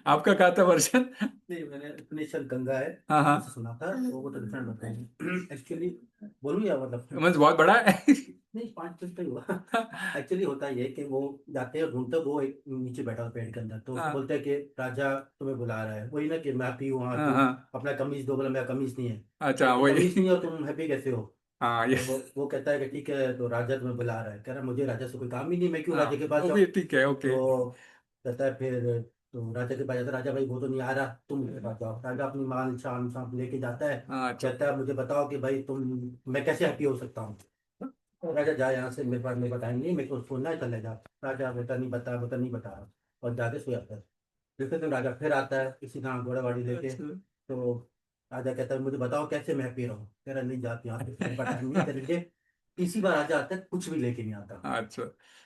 आपका क्या था version?
नहीं, मैंने उपनिषद गंगा है,
हाँ.
सुना था, वो तो डिफरेंट बताएंगे. एक्चुअली बोलूँ या मतलब
बहुत बड़ा है.
नहीं 5 मिनट तो ही हुआ। एक्चुअली होता ये है कि वो जाते हैं ढूंढते, वो एक नीचे बैठा हुआ पेड़ के अंदर, तो
हाँ
बोलते हैं कि राजा तुम्हें बुला रहा है। वही ना कि मैं हैप्पी हूँ, हाँ
हाँ
तू
हाँ,
अपना कमीज दो। बोला मेरा कमीज नहीं है।
अच्छा
तो
वही।
कमीज नहीं है और तुम हैप्पी कैसे हो?
हाँ
तो
ये,
वो कहता है कि ठीक है, तो राजा तुम्हें बुला रहा है। कह रहा है, मुझे राजा से कोई काम ही नहीं, मैं क्यों
हाँ
राजा के पास
वो
जाऊँ?
भी ठीक है, ओके।
तो कहता है फिर, तो राजा के पास जाता है, राजा भाई वो तो नहीं आ रहा, तुम मेरे पास जाओ। राजा अपनी माल शान शान लेके जाता है।
हाँ अच्छा,
कहता है मुझे बताओ कि भाई तुम, मैं कैसे हैप्पी हो सकता हूँ? तो राजा जा यहाँ से, मेरे पास नहीं बताएंगे, मेरे को सुनना है, चले जा। राजा बता नहीं बता, बता नहीं बता रहा, और जाके सो जाता है। दूसरे दिन राजा फिर आता है इसी तरह घोड़ा गाड़ी लेके।
अच्छा।
तो राजा कहता है मुझे बताओ कैसे मैं हैप्पी रहूँ? कह रहा नहीं जाती यहाँ पे, मेरे पास टाइम नहीं करेंगे। तीसरी बार राजा आता है, कुछ भी लेके नहीं आता।
अच्छा,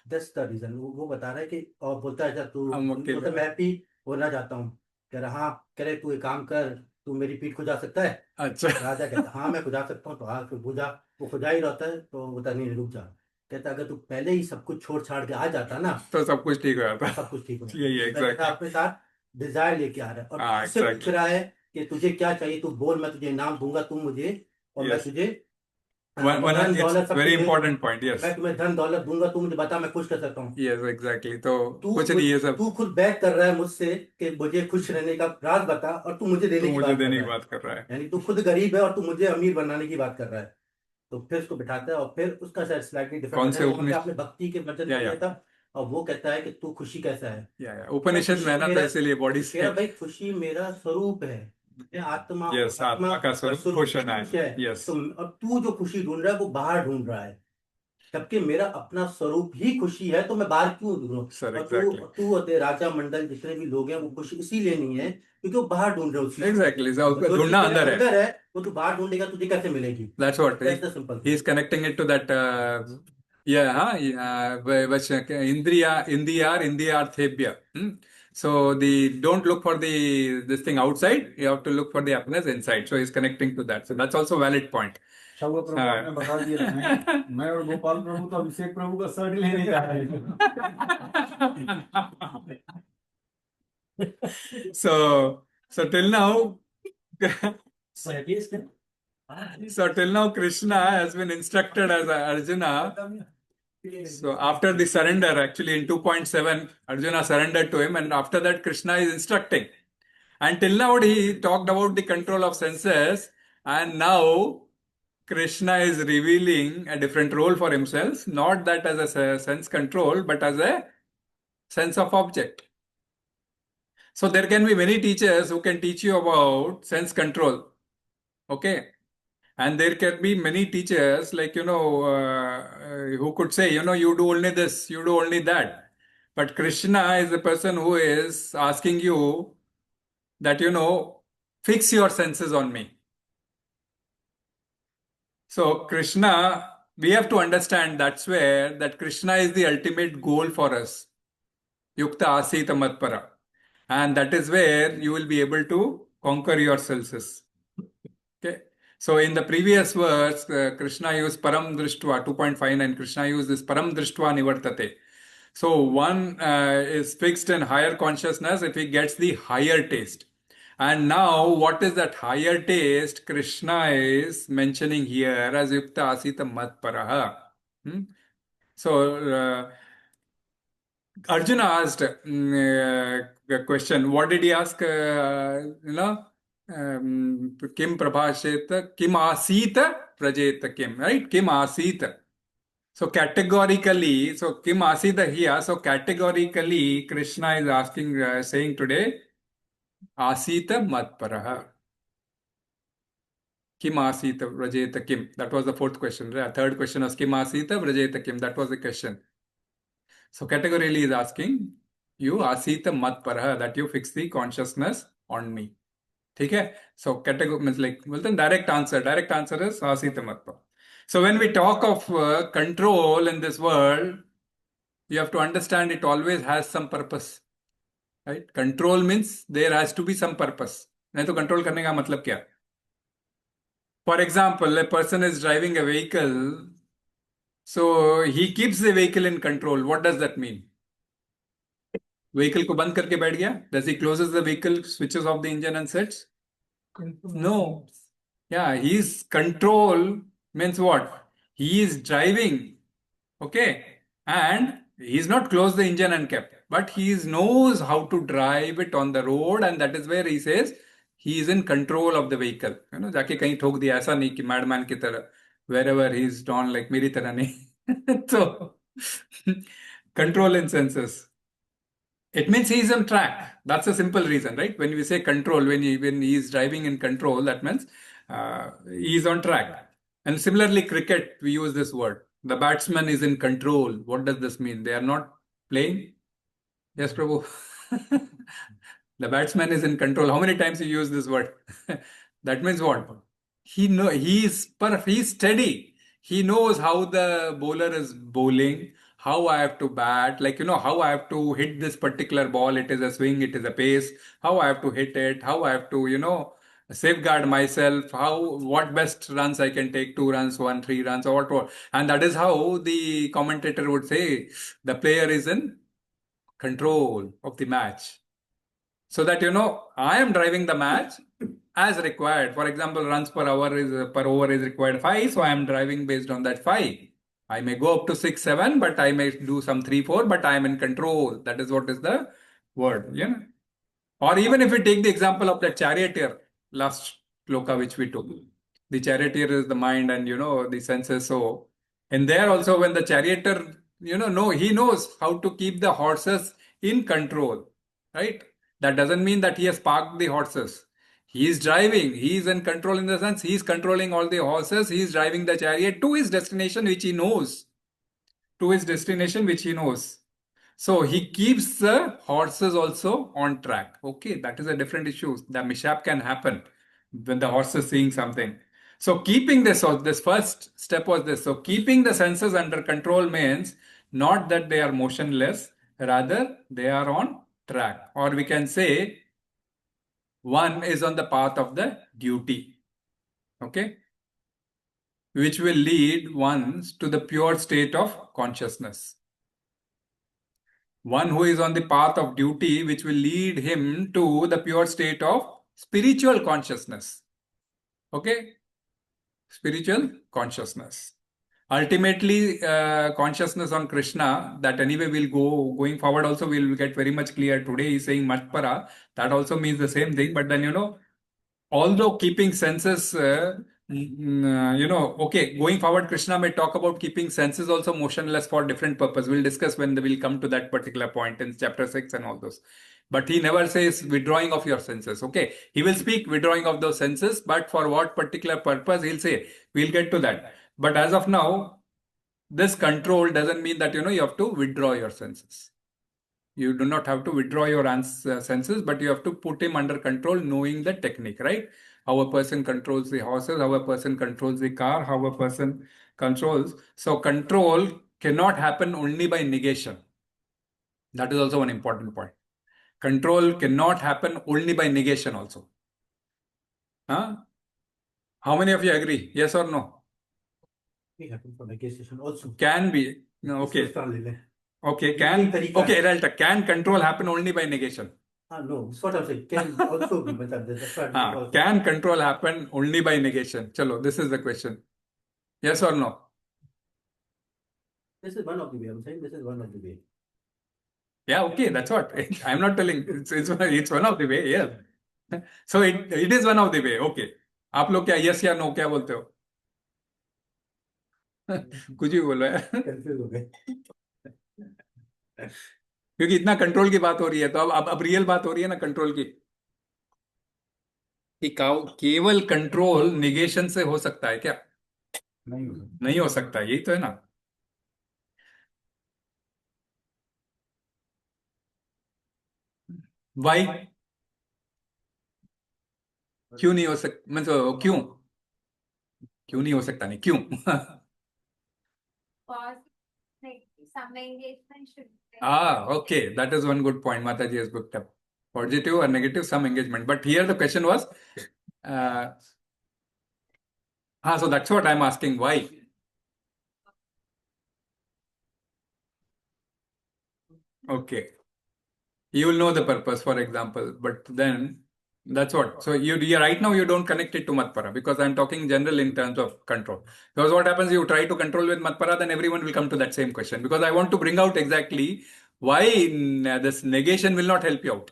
दैट्स द रीजन। वो बता रहा है कि, और बोलता है अच्छा तू,
हम अकेले।
बोलता मैं हैप्पी होना चाहता हूँ। कह रहा हाँ। कह रहे तू एक काम कर, तू मेरी पीठ खुजा सकता है?
अच्छा।
राजा कहता हाँ मैं खुजा सकता हूँ। तो हाँ तो खुजा। वो खुजा ही रहता है, तो बोलता नहीं रुक जा। कहता अगर तू पहले ही सब कुछ छोड़ छाड़ के आ जाता ना,
तो सब कुछ ठीक हो
तो
जाता।
सब कुछ ठीक हो जाता।
यही
कहता
एग्जैक्टली।
अपने साथ डिजायर लेके आ रहा है, और
हाँ
तुझसे पूछ
एग्जैक्टली,
रहा है कि तुझे क्या चाहिए, तू बोल, मैं तुझे इनाम दूंगा, तू मुझे, और मैं
यस,
तुझे
वन वन
धन
इट्स
दौलत सब
वेरी
कुछ दे,
इंपॉर्टेंट पॉइंट, यस।
मैं तुम्हें धन दौलत दूंगा, तू मुझे बता मैं खुश कर सकता हूँ।
यस एग्जैक्टली, तो
तू
कुछ
मुझ
नहीं ये सब,
तू खुद बैक कर रहा है मुझसे कि मुझे खुश रहने का राज बता, और तू मुझे
तो
देने की
मुझे
बात कर
देने की
रहा है।
बात कर रहा है।
यानी तू खुद गरीब है और तू मुझे अमीर बनाने की बात कर रहा है। तो फिर उसको बिठाता है, और फिर उसका स्लाइटली डिफरेंट
कौन
वजन
से
है, वहां पे
उपनिषद?
आपने भक्ति के वचन
या
किया था। और वो कहता है कि तू खुशी कैसा है? कह रहा
उपनिषद में
खुशी
है ना, तो
मेरा,
इसीलिए बॉडी
कह रहा
से।
भाई खुशी मेरा स्वरूप है। मैं आत्मा हूँ,
यस,
आत्मा
आत्मा का स्वरूप
स्वरूप
खुश होना
खुश
है।
है।
यस
तो अब तू जो खुशी ढूंढ रहा है वो बाहर ढूंढ रहा है, जबकि मेरा अपना स्वरूप ही खुशी है, तो मैं बाहर क्यों ढूंढूं?
सर,
और तू
एग्जैक्टली।
तू और तेरे राजा मंडल जितने भी लोग हैं वो खुशी इसीलिए नहीं है क्योंकि वो बाहर ढूंढ रहे हो उस चीज को।
एग्जैक्टली,
जो
ढूंढना
चीज तेरे
अंदर है।
अंदर है वो तू बाहर ढूंढेगा, तुझे कैसे मिलेगी?
That's what
that's the simple
he
thing.
is connecting it to that. Yeah, huh? Vaśe, Indriyāṛ. So the don't look for the this thing outside. You have to look for the happiness inside. So he's connecting to that. So that's also a valid point.
शव प्रभु
हाँ।
आपने बता दिया मैं और गोपाल प्रभु तो अभिषेक प्रभु का shirt लेने जा रहे हैं।
So till now,
सहदेश के
so till now Krishna has been instructed as Arjuna. So after the surrender, actually in 2.7, Arjuna surrendered to him, and after that Krishna is instructing. Until now he talked about the control of senses, and now Krishna is revealing a different role for himself, not that as a sense control, but as a sense of object. So there can be many teachers who can teach you about sense control. Okay. And there can be many teachers, like, who could say, you do only this, you do only that. But Krishna is the person who is asking you that, fix your senses on me. So Krishna, we have to understand that's where that Krishna is the ultimate goal for us. Yukta, āsīta, mat-paraḥ. And that is where you will be able to conquer your senses. Okay. So in the previous verse, Krishna used param drishtva, 2.59, Krishna used this param drishtva nivartate. So one is fixed in higher consciousness if he gets the higher taste. And now what is that higher taste? Krishna is mentioning here as yukta āsīta mat-paraḥ. So Arjuna asked a question. What did he ask? Kim prabhasheta, kim āsīta, prajeta kim, right? Kim āsīta. So categorically, so kim āsīta here. So categorically, Krishna is asking, saying today, āsīta mat-paraḥ. Kim āsīta, prajeta kim. That was the fourth question. Right? Third question was kim āsīta, prajeta kim. That was the question. So categorically is asking you āsīta mat-paraḥ, that you fix the consciousness on me. ठीक है? So category means like, बोलते हैं direct answer. Direct answer is āsīta mat-paraḥ. So when we talk of control in this world, you have to understand it always has some purpose. Right? Control means there has to be some purpose. नहीं तो control करने का मतलब क्या? For example, a person is driving a vehicle, so he keeps the vehicle in control. What does that mean? Vehicle को बंद करके बैठ गया? Does he closes the vehicle, switches off the engine and sits? No. Yeah, his control means what? He is driving. Okay. And he's not closed the engine and kept, but he knows how to drive it on the road, and that is where he says he is in control of the vehicle. You know, जाके कहीं ठोक दिया, ऐसा नहीं कि madman की तरह, wherever he's drawn like मेरी तरह नहीं. So control in senses. It means he is on track. That's a simple reason, right? When we say control, when he is driving in control, that means he is on track. And similarly, cricket, we use this word. The batsman is in control. What does this mean? They are not playing? Yes, Prabhu. The batsman is in control. How many times you use this word? That means what? He's steady. He knows how the bowler is bowling, how I have to bat, like, how I have to hit this particular ball. It is a swing, it is a pace, how I have to hit it, how I have to, safeguard myself, what best runs I can take, 2 runs, 1, 3 runs, or what. And that is how the commentator would say the player is in control of the match. So that, I am driving the match as required. For example, runs per over is required 5, so I am driving based on that 5. I may go up to 6, 7, but I may do some 3, 4, but I am in control. That is what is the word. Yeah. Or even if we take the example of the charioteer, last shloka which we took. The charioteer is the mind and, the senses. So, and there also when the charioteer, he knows how to keep the horses in control, right? That doesn't mean that he has parked the horses. He is driving. He is in control in the sense he is controlling all the horses. He is driving the chariot to his destination, which he knows. To his destination, which he knows. So he keeps the horses also on track. Okay, that is a different issue. The mishap can happen when the horse is seeing something. So keeping this first step was this. So keeping the senses under control means not that they are motionless, rather they are on track. Or we can say one is on the path of the duty. Okay, which will lead one to the pure state of consciousness. One who is on the path of duty, which will lead him to the pure state of spiritual consciousness. Okay? Spiritual consciousness. Ultimately, consciousness on Krishna, that anyway will going forward also will get very much clear. Today he's saying mat-paraḥ. That also means the same thing. But then, although keeping senses, okay, going forward, Krishna may talk about keeping senses also motionless for different purpose. We'll discuss when we'll come to that particular point in chapter 6 and all those. But he never says withdrawing of your senses. Okay, he will speak withdrawing of those senses, but for what particular purpose, he'll say. We'll get to that. But as of now, this control doesn't mean that, you have to withdraw your senses. You do not have to withdraw your senses, but you have to put him under control, knowing the technique, right? How a person controls the horses, how a person controls the car, how a person controls. So control cannot happen only by negation. That is also an important point. Control cannot happen only by negation also. Huh? How many of you agree? Yes or no?
It happens for negation also.
Can be. No, okay. Okay, can control happen only by negation?
No, that's what I'm saying. Can also be, but that's what
can control happen only by negation? Chalo, this is the question. Yes or no?
This is one of the way. I'm saying this is one of the way.
Yeah, okay, that's what. I'm not telling. It's one of the way, yes. So it is one of the way. Okay. आप लोग क्या yes या no क्या बोलते हो? कुछ भी बोलो यार.
Confused हो गए.
क्योंकि इतना कंट्रोल की बात हो रही है, तो अब रियल बात हो रही है ना कंट्रोल की, कि केवल कंट्रोल निगेशन से हो सकता है क्या? नहीं हो सकता. यही तो है ना. वाई? क्यों नहीं हो सकता? मतलब क्यों नहीं हो सकता? नहीं क्यों?
Some engagement should be.
Okay, that is one good point Mataji has booked up. Positive or negative, some engagement. But here the question was, so that's what I'm asking. Why? Okay. You will know the purpose, for example, but then That's what. So you right now you don't connect it to mat-paraḥ because I'm talking general in terms of control. Because what happens, you try to control with mat-paraḥ, then everyone will come to that same question. Because I want to bring out exactly why this negation will not help you out.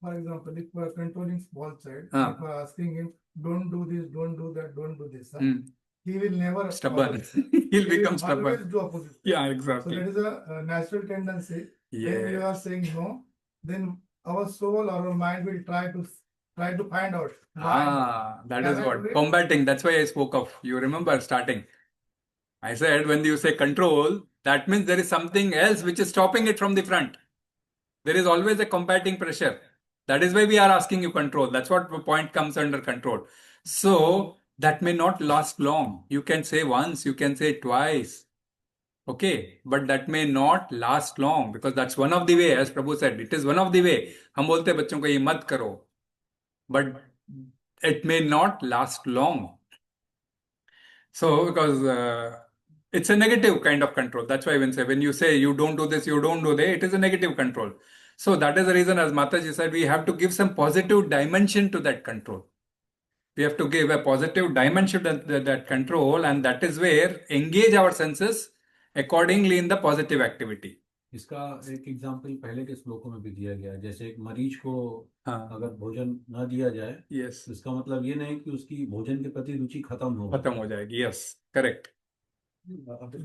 For example, if we are controlling small child,
Ah.
if we are asking him, don't do this, don't do that, don't do this,
Hmm.
he will never
Stubborn.
follow.
He'll
He
become
will
stubborn.
always do opposite.
Yeah,
So
exactly.
that is a natural tendency. When you are
Yes.
saying no, then our soul or our mind will try to find out why.
That
Can
is
I
what.
do it?
Combating. That's why I spoke of. You remember starting. I said when you say control, that means there is something else which is stopping it from the front. There is always a combating pressure. That is why we are asking you control. That's what the point comes under control. So that may not last long. You can say once, you can say twice. Okay, but that may not last long because that's one of the way, as Prabhu said, it is one of the way. हम बोलते हैं बच्चों को ये मत करो, but it may not last long. So because it's a negative kind of control. That's why when you say you don't do this, you don't do that, it is a negative control. So that is the reason, as Mataji said, we have to give some positive dimension to that control. We have to give a positive dimension to that control, and that is where engage our senses accordingly in the positive activity.
इसका एक example पहले के श्लोकों में भी दिया गया है। जैसे एक मरीज को
हाँ,
अगर भोजन न दिया जाए,
yes,
तो इसका मतलब ये नहीं कि उसकी भोजन के प्रति रुचि खत्म हो
जाएगी. Yes, correct.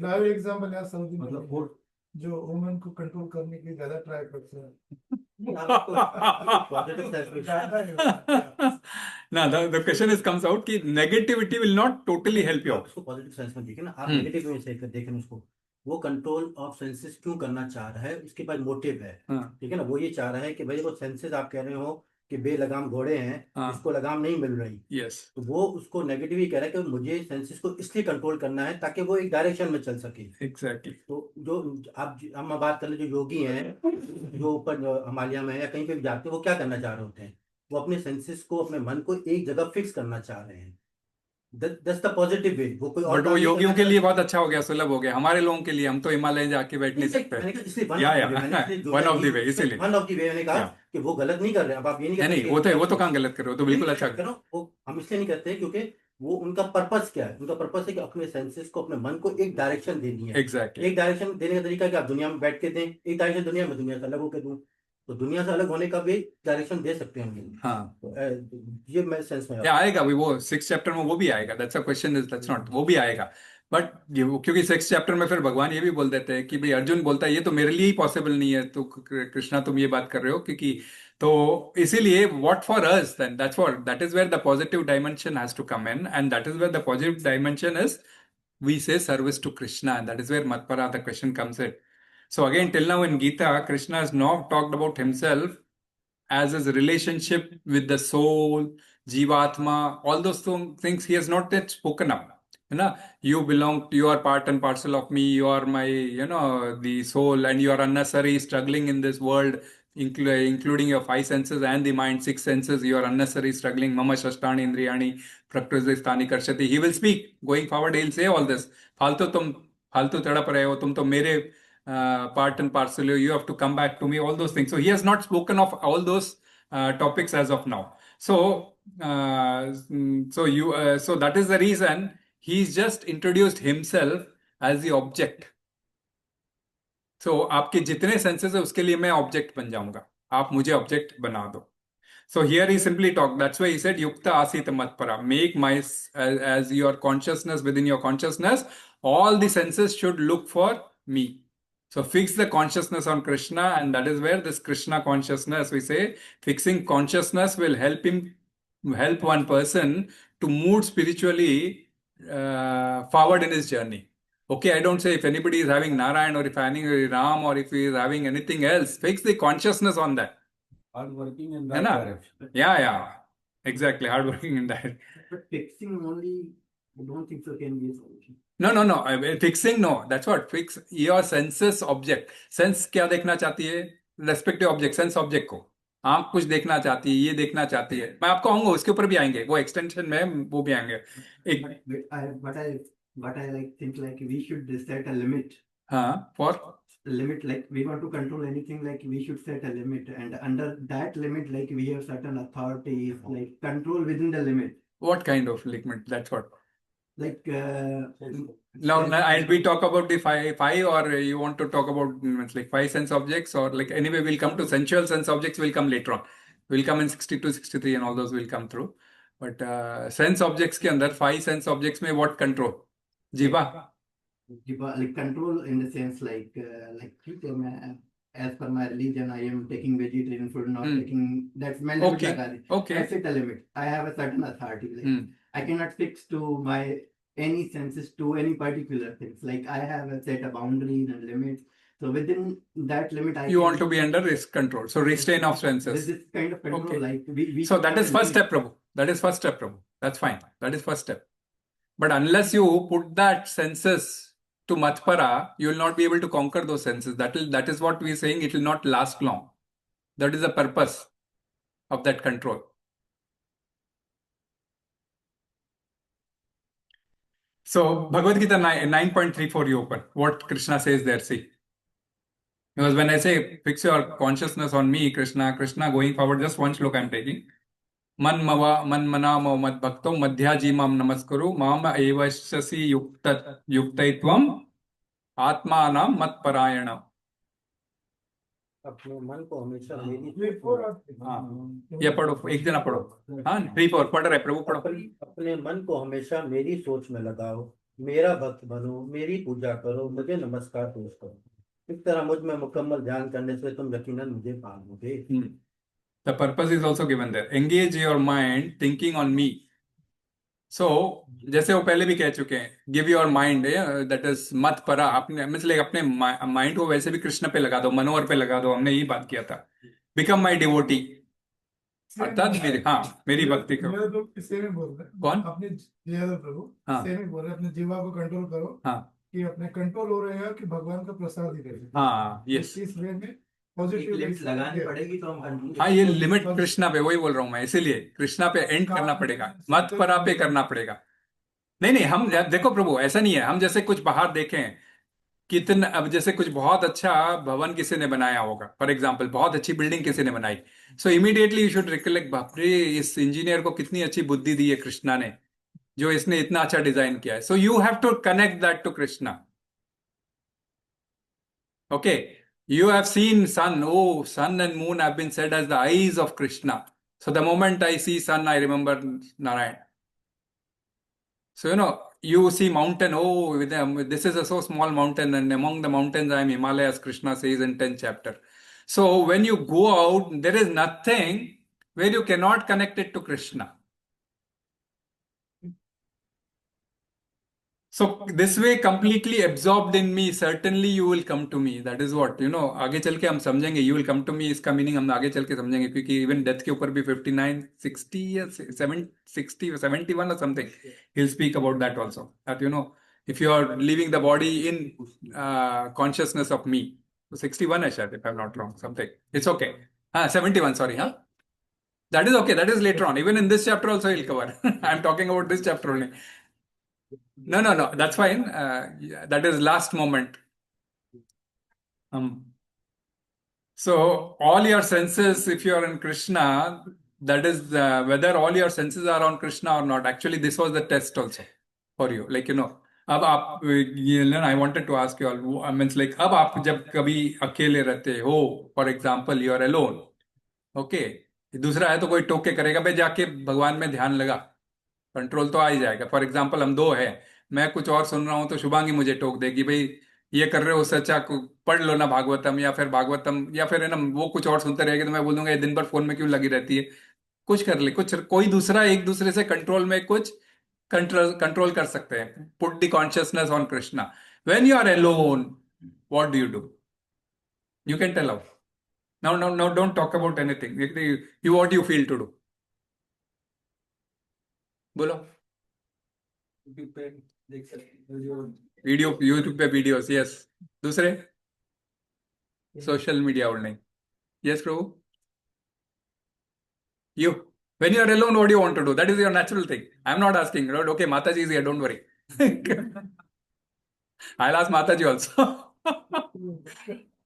लाइव एग्जांपल है सऊदी में,
मतलब वो
जो वुमेन को कंट्रोल करने के लिए ज्यादा ट्राई करते हैं.
पॉजिटिव सेंस में
ज्यादा नहीं होता है.
Now the question comes out कि negativity will not totally help you
आप
out.
उसको पॉजिटिव सेंस में देखिए ना, आप
हम्म।
नेगेटिव में से देखें उसको, वो कंट्रोल ऑफ सेंसेस क्यों करना चाह रहा है, उसके पास मोटिव है.
हाँ,
ठीक है ना, वो ये चाह रहा है कि भाई वो सेंसेस आप कह रहे हो कि बेलगाम घोड़े हैं,
हाँ,
जिसको लगाम नहीं मिल रही,
yes,
तो वो उसको नेगेटिव ही कह रहा है कि मुझे सेंसेस को इसलिए कंट्रोल करना है ताकि वो एक डायरेक्शन में चल सके.
exactly.
तो जो आप हम बात कर ले, जो योगी हैं जो ऊपर हिमालय में है या कहीं पे भी जाते हैं, वो क्या करना चाह रहे होते हैं, वो अपने सेंसेस को, अपने मन को एक जगह फिक्स करना चाह रहे हैं. That's the positive way. वो कोई और
बट वो
काम नहीं
योगियों
करना
के लिए
चाहते.
बहुत अच्छा हो गया, सुलभ हो गया. हमारे लोगों के लिए, हम तो हिमालय जाके बैठ नहीं सकते.
मैंने कहा इसलिए वन
या
ऑफ द
या
वे, मैंने इसलिए
वन ऑफ द वे,
इसमें
इसीलिए.
वन ऑफ द वे मैंने कहा
या
कि वो गलत नहीं कर रहे. अब आप ये नहीं
नहीं
कहते
नहीं, वो तो कहाँ गलत कर रहे हो, तो बिल्कुल अच्छा.
करो. वो हम इसलिए नहीं करते क्योंकि वो उनका पर्पस क्या है, उनका पर्पस है कि अपने सेंसेस को, अपने मन को एक डायरेक्शन देनी है.
एग्जैक्टली.
एक डायरेक्शन देने का तरीका कि आप दुनिया में बैठ के दें, एक डायरेक्शन दुनिया से अलग होकर दूं, तो दुनिया से अलग होने का भी डायरेक्शन दे सकते हैं हम लोग.
हाँ,
तो, ये मैं सेंस में
या आएगा भी, वो 6th चैप्टर में वो भी आएगा. That's a question, is that's not, वो भी आएगा. बट क्योंकि 6th चैप्टर में फिर भगवान ये भी बोल देते हैं कि भाई, अर्जुन बोलता है ये तो मेरे लिए ही पॉसिबल नहीं है, तो कृष्णा तुम ये बात कर रहे हो क्योंकि, तो इसीलिए what for us, then that is where the positive dimension has to come in, and that is where the positive dimension is, we say service to Krishna, and that is where mat-paraḥ, the question comes in. So again, till now in Gita, Krishna has not talked about himself as his relationship with the soul, Jivatma, all those things he has not yet spoken up. You know, you are part and parcel of me, you are my, the soul, and you are unnecessary struggling in this world, including your 5 senses and the mind, 6 senses, you are unnecessary struggling. Mama shastāni indriyāṇi pratiṣṭhitā karshati. He will speak. Going forward, he'll say all this. फालतू तड़प रहे हो, तुम तो मेरे part and parcel, you have to come back to me, all those things. So he has not spoken of all those topics as of now. So so that is the reason he's just introduced himself as the object. So आपके जितने senses है उसके लिए मैं object बन जाऊंगा, आप मुझे object बना दो. So here he simply talked. That's why he said, yukta āsīta mat-paraḥ. Make my, as your consciousness, within your consciousness, all the senses should look for me. So fix the consciousness on Krishna, and that is where this Krishna consciousness, we say, fixing consciousness will help one person to move spiritually forward in his journey. Okay, I don't say if anybody is having Narayan or if having Ram or if he is having anything else, fix the consciousness on that.
hard working in
है
that
ना?
direction.
Yeah, exactly. Hard working in that.
But fixing only, I don't think so can be a solution.
No. Fixing, no. That's what. Fix your senses object. Sense क्या देखना चाहती है? Respective object, sense object को. आँख कुछ देखना चाहती है, ये देखना चाहती है. मैं आपको आऊंगा, उसके ऊपर भी आएंगे. वो extension में वो भी आएंगे.
But I like think like we should set a limit
For
limit, like we want to control anything, like we should set a limit, and under that limit, like we have certain authorities, like control within the limit.
what kind of limit? That's what.
Like
Now, we talk about the five, or you want to talk about like five sense objects, or like anyway, we'll come to sensual sense objects. Will come later on. We'll come in 62, 63, and all those will come through. But sense objects के अंदर five sense objects में what control? जीवा.
like control in the sense like ठीक है, मैं as per my religion I am taking vegetarian food, not taking, that's my limit.
Okay.
I set a limit. I have a certain authority. Like I cannot fix to my any senses to any particular things. Like I have a set of boundaries and limits. So within that limit,
You want to be under risk control. So restraint of senses.
This kind of control.
Okay.
Like we
So that is first step, Prabhu. That is first step, Prabhu. That's fine. That is first step. But unless you put that senses to mat-paraḥ, you will not be able to conquer those senses. That is what we are saying. It will not last long. That is the purpose of that control. So Bhagavad Gita 9.34 you open. What Krishna says there, see. Because when I say fix your consciousness on me, Krishna, going forward, just one shloka I'm taking. Man mana mava mad bhakto madhyajimam namaskuru mama evashasi yuktaitvam atmanam mat-paraḥ.
अपने मन को हमेशा मेरी
ये पढ़ो, एक जना पढ़ो. 3-4 पढ़ रहे प्रभु, पढ़ो.
अपने मन को हमेशा मेरी सोच में लगाओ, मेरा भक्त बनो, मेरी पूजा करो, मुझे नमस्कार पेश करो. इस तरह मुझ में मुकम्मल ध्यान करने से तुम यकीनन मुझे पाओगे.
The purpose is also given there. Engage your mind thinking on me. So, जैसे वो पहले भी कह चुके हैं, give your mind, that is mat-paraḥ, अपने माइंड को वैसे भी कृष्ण पे लगा दो, मनोहर पे लगा दो. हमने यही बात किया था. Become my devotee. अर्थात मेरी भक्ति करो. कौन?
अपने प्रभु सेम ही बोल रहे, अपने जीवा को कंट्रोल करो. कि अपने कंट्रोल हो रहे हैं कि भगवान का प्रसाद ही करें.
यस.
इस वे में
लिमिट लगानी पड़ेगी तो हम
ये लिमिट कृष्णा पे, वही बोल रहा हूं मैं, इसीलिए कृष्णा पे एंड करना पड़ेगा, mat-paraḥ पे करना पड़ेगा. नहीं, हम देखो प्रभु, ऐसा नहीं है. हम जैसे कुछ बाहर देखें, कितना, अब जैसे कुछ बहुत अच्छा भवन किसी ने बनाया होगा, फॉर एग्जाम्पल बहुत अच्छी बिल्डिंग किसी ने बनाई, सो इमीडिएटली यू शुड रिकलेक्ट, बाप रे, इस इंजीनियर को कितनी अच्छी बुद्धि दी है कृष्णा ने, जो इसने इतना अच्छा डिजाइन किया है. So you have to connect that to Krishna. Okay. You have seen sun. Oh, sun and moon have been said as the eyes of Krishna. So the moment I see sun, I remember Narayan. So, you see mountain. Oh, this is a so small mountain, and among the mountains I am Himalayas, Krishna says in 10th chapter. So when you go out, there is nothing where you cannot connect it to Krishna. So this way, completely absorbed in me, certainly you will come to me. That is what, आगे चल के हम समझेंगे. You will come to me, इसका meaning हम आगे चल के समझेंगे, क्योंकि इवन डेथ के ऊपर भी 59, 60 या 60 or 71 or something, he'll speak about that also. That if you are leaving the body in consciousness of me, 61 I said, if I'm not wrong, something. It's okay. 71, sorry. That is okay. That is later on. Even in this chapter also he'll cover. I'm talking about this chapter only. No, that's fine. That is last moment. So all your senses, if you are in Krishna, that is whether all your senses are on Krishna or not. Actually, this was the test also for you. Like, अब आप, I wanted to ask you all, means like, अब आप जब कभी अकेले रहते हो, for example, you are alone. Okay. दूसरा है तो कोई टोक के करेगा, भाई जाके भगवान में ध्यान लगा, कंट्रोल तो आ ही जाएगा. फॉर एग्जाम्पल हम दो है, मैं कुछ और सुन रहा हूं तो शुभांगी मुझे टोक देगी, भाई ये कर रहे हो सच्चा, पढ़ लो ना भागवतम, या फिर है ना, वो कुछ और सुनते रहेगा तो मैं बोल दूंगा ये दिन भर फोन में क्यों लगी रहती है, कुछ कर ले, कुछ कोई दूसरा एक दूसरे से कंट्रोल में कुछ कंट्रोल कर सकते हैं. Put the consciousness on Krishna. When you are alone, what do you do? You can tell out. Now, don't talk about anything. What do you feel to do? बोलो. वीडियो, यूट्यूब पे videos, yes. दूसरे social media और नहीं. Yes Prabhu. You, when you are alone, what do you want to do? That is your natural thing. I am not asking. Okay, Mataji is here, don't worry. I'll ask Mataji also.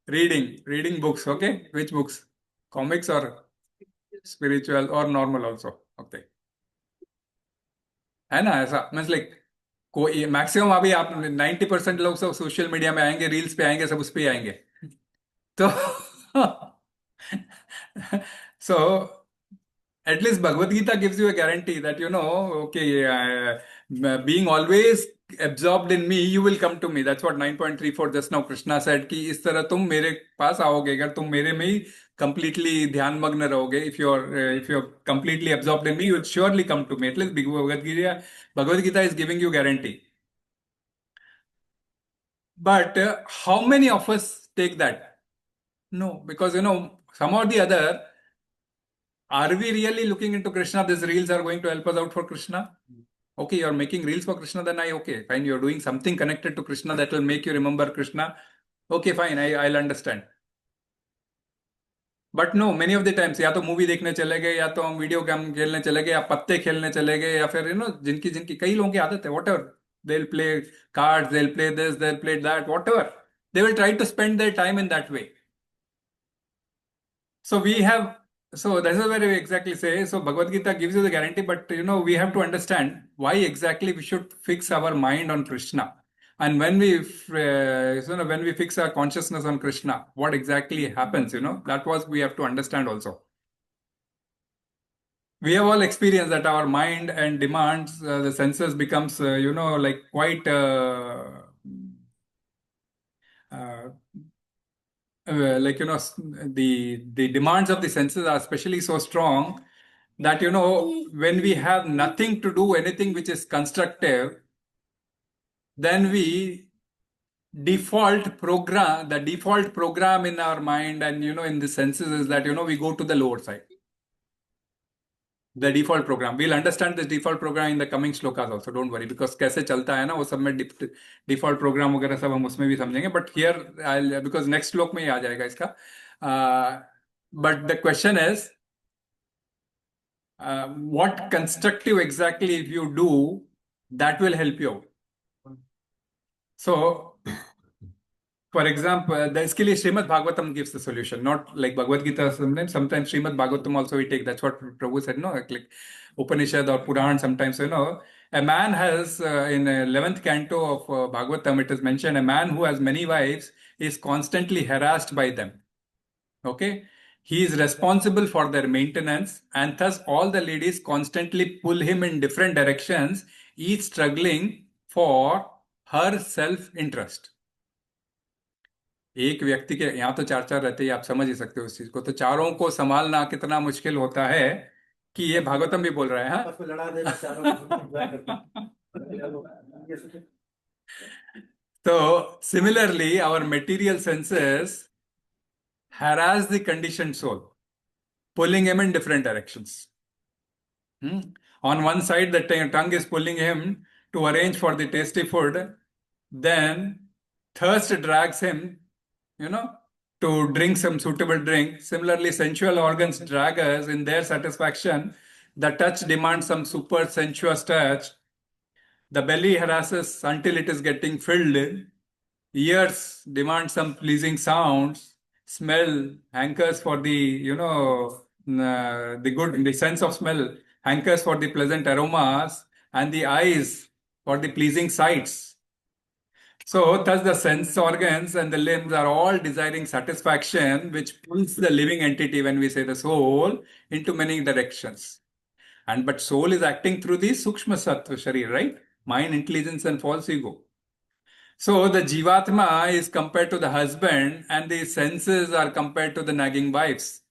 Reading books. Okay, which books? Comics or spiritual or normal also? Okay. है ना ऐसा means like कोई maximum अभी आप 90% लोग सब social media में आएंगे, रील्स पे आएंगे, सब उस पे आएंगे. तो so at least Bhagavad Gita gives you a guarantee that okay, being always absorbed in me, you will come to me. That's what 9.34 just now Krishna said कि इस तरह तुम मेरे पास आओगे अगर तुम मेरे में ही completely ध्यान मग्न रहोगे. If you're completely absorbed in me, you will surely come to me. At least Bhagavad Gita is giving you guarantee. But how many of us take that? No, because some or the other, are we really looking into Krishna? These reels are going to help us out for Krishna. Okay, you're making reels for Krishna, then okay, fine. You're doing something connected to Krishna that will make you remember Krishna. Okay, fine, I'll understand. But no, many of the times, या तो movie देखने चले गए, या तो हम video game खेलने चले गए, या पत्ते खेलने चले गए, या फिर जिनकी कई लोगों की आदत है, whatever. They'll play cards, they'll play this, they'll play that, whatever. They will try to spend their time in that way. So this is where we exactly say, so Bhagavad Gita gives you the guarantee, but we have to understand why exactly we should fix our mind on Krishna. And when we fix our consciousness on Krishna, what exactly happens, that was we have to understand also. We have all experienced that our mind and demands, the senses becomes, like quite the demands of the senses are especially so strong that when we have nothing to do anything which is constructive, then the default program in our mind and in the senses is that we go to the lower side. The default program. We'll understand this default program in the coming shlokas also. Don't worry, because कैसे चलता है ना वो सब में default program वगैरह सब हम उसमें भी समझेंगे. But here, because next श्लोक में ही आ जाएगा इसका. But the question is, what constructive exactly if you do, that will help you out. So, for example, इसके लिए Shrimad Bhagavatam gives the solution, not like Bhagavad Gita. Sometimes Shrimad Bhagavatam also we take. That's what Prabhu said, no? Like Upanishad or Puran. Sometimes a man has in 11th canto of Bhagavatam it is mentioned a man who has many wives is constantly harassed by them. Okay, he is responsible for their maintenance, and thus all the ladies constantly pull him in different directions, each struggling for her self-interest. एक व्यक्ति के यहाँ तो चार रहते हैं, आप समझ ही सकते हो उस चीज को. तो चारों को संभालना कितना मुश्किल होता है कि ये भागवतम भी बोल रहा है. So similarly, our material senses harass the conditioned soul, pulling him in different directions. On one side, the tongue is pulling him to arrange for the tasty food. Then thirst drags him, to drink some suitable drink. Similarly, sensual organs drag us in their satisfaction. The touch demands some super sensuous touch. The belly harasses until it is getting filled. Ears demand some pleasing sounds. Smell hankers for the, the sense of smell hankers for the pleasant aromas, and the eyes for the pleasing sights. So, thus the sense organs and the limbs are all desiring satisfaction, which pulls the living entity, when we say the soul, into many directions. But soul is acting through the Sukshma Sattva Sharir, right? Mind, intelligence and false ego. So, the Jivatma is compared to the husband and the senses are compared to the nagging wives.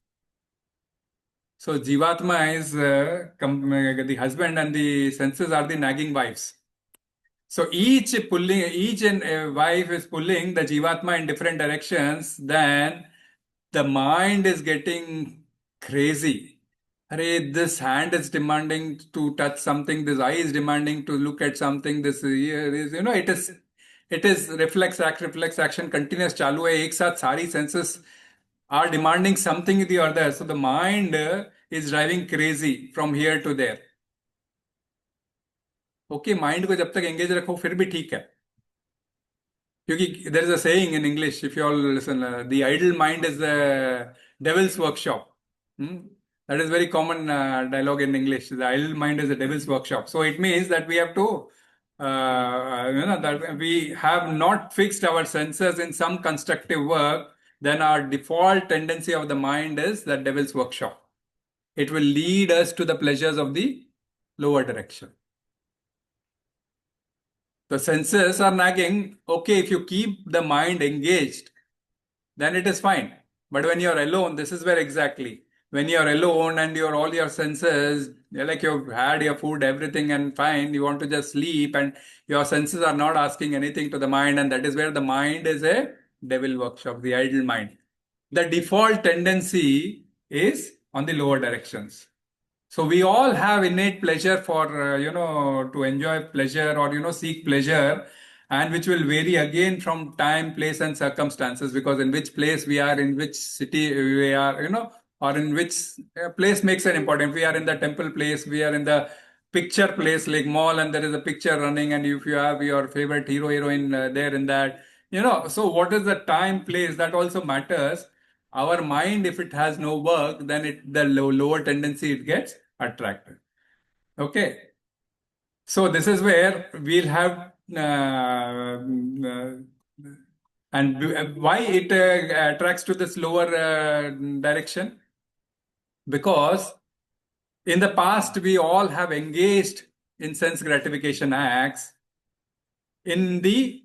So, Jivatma is the husband and the senses are the nagging wives. So each wife is pulling the Jivatma in different directions. Then the mind is getting crazy. This hand is demanding to touch something. This eye is demanding to look at something. This ear is, it is reflex action, continuous chalu hai. Ek saath sari senses are demanding something or the other. So the mind is driving crazy from here to there. Okay, mind को जब तक engage रखो फिर भी ठीक है. Because there is a saying in English, if you all listen, the idle mind is the devil's workshop. That is very common dialogue in English. The idle mind is the devil's workshop. So it means that we have to, that we have not fixed our senses in some constructive work, then our default tendency of the mind is the devil's workshop. It will lead us to the pleasures of the lower direction. The senses are nagging. Okay, if you keep the mind engaged, then it is fine. But when you're alone, this is where exactly. When you're alone and all your senses, like you've had your food, everything and fine, you want to just sleep and your senses are not asking anything to the mind, and that is where the mind is a devil workshop, the idle mind. The default tendency is on the lower directions. So we all have innate pleasure for, to enjoy pleasure or, seek pleasure, and which will vary again from time, place and circumstances, because in which place we are, in which city we are, or in which place makes an important. We are in the temple place, we are in the picture place like mall and there is a picture running, and if you have your favorite hero, heroine there in that, so what is the time, place, that also matters. Our mind, if it has no work, then the lower tendency it gets attracted. Okay. So this is where we'll have, and why it attracts to this lower direction? Because in the past, we all have engaged in sense gratification acts in these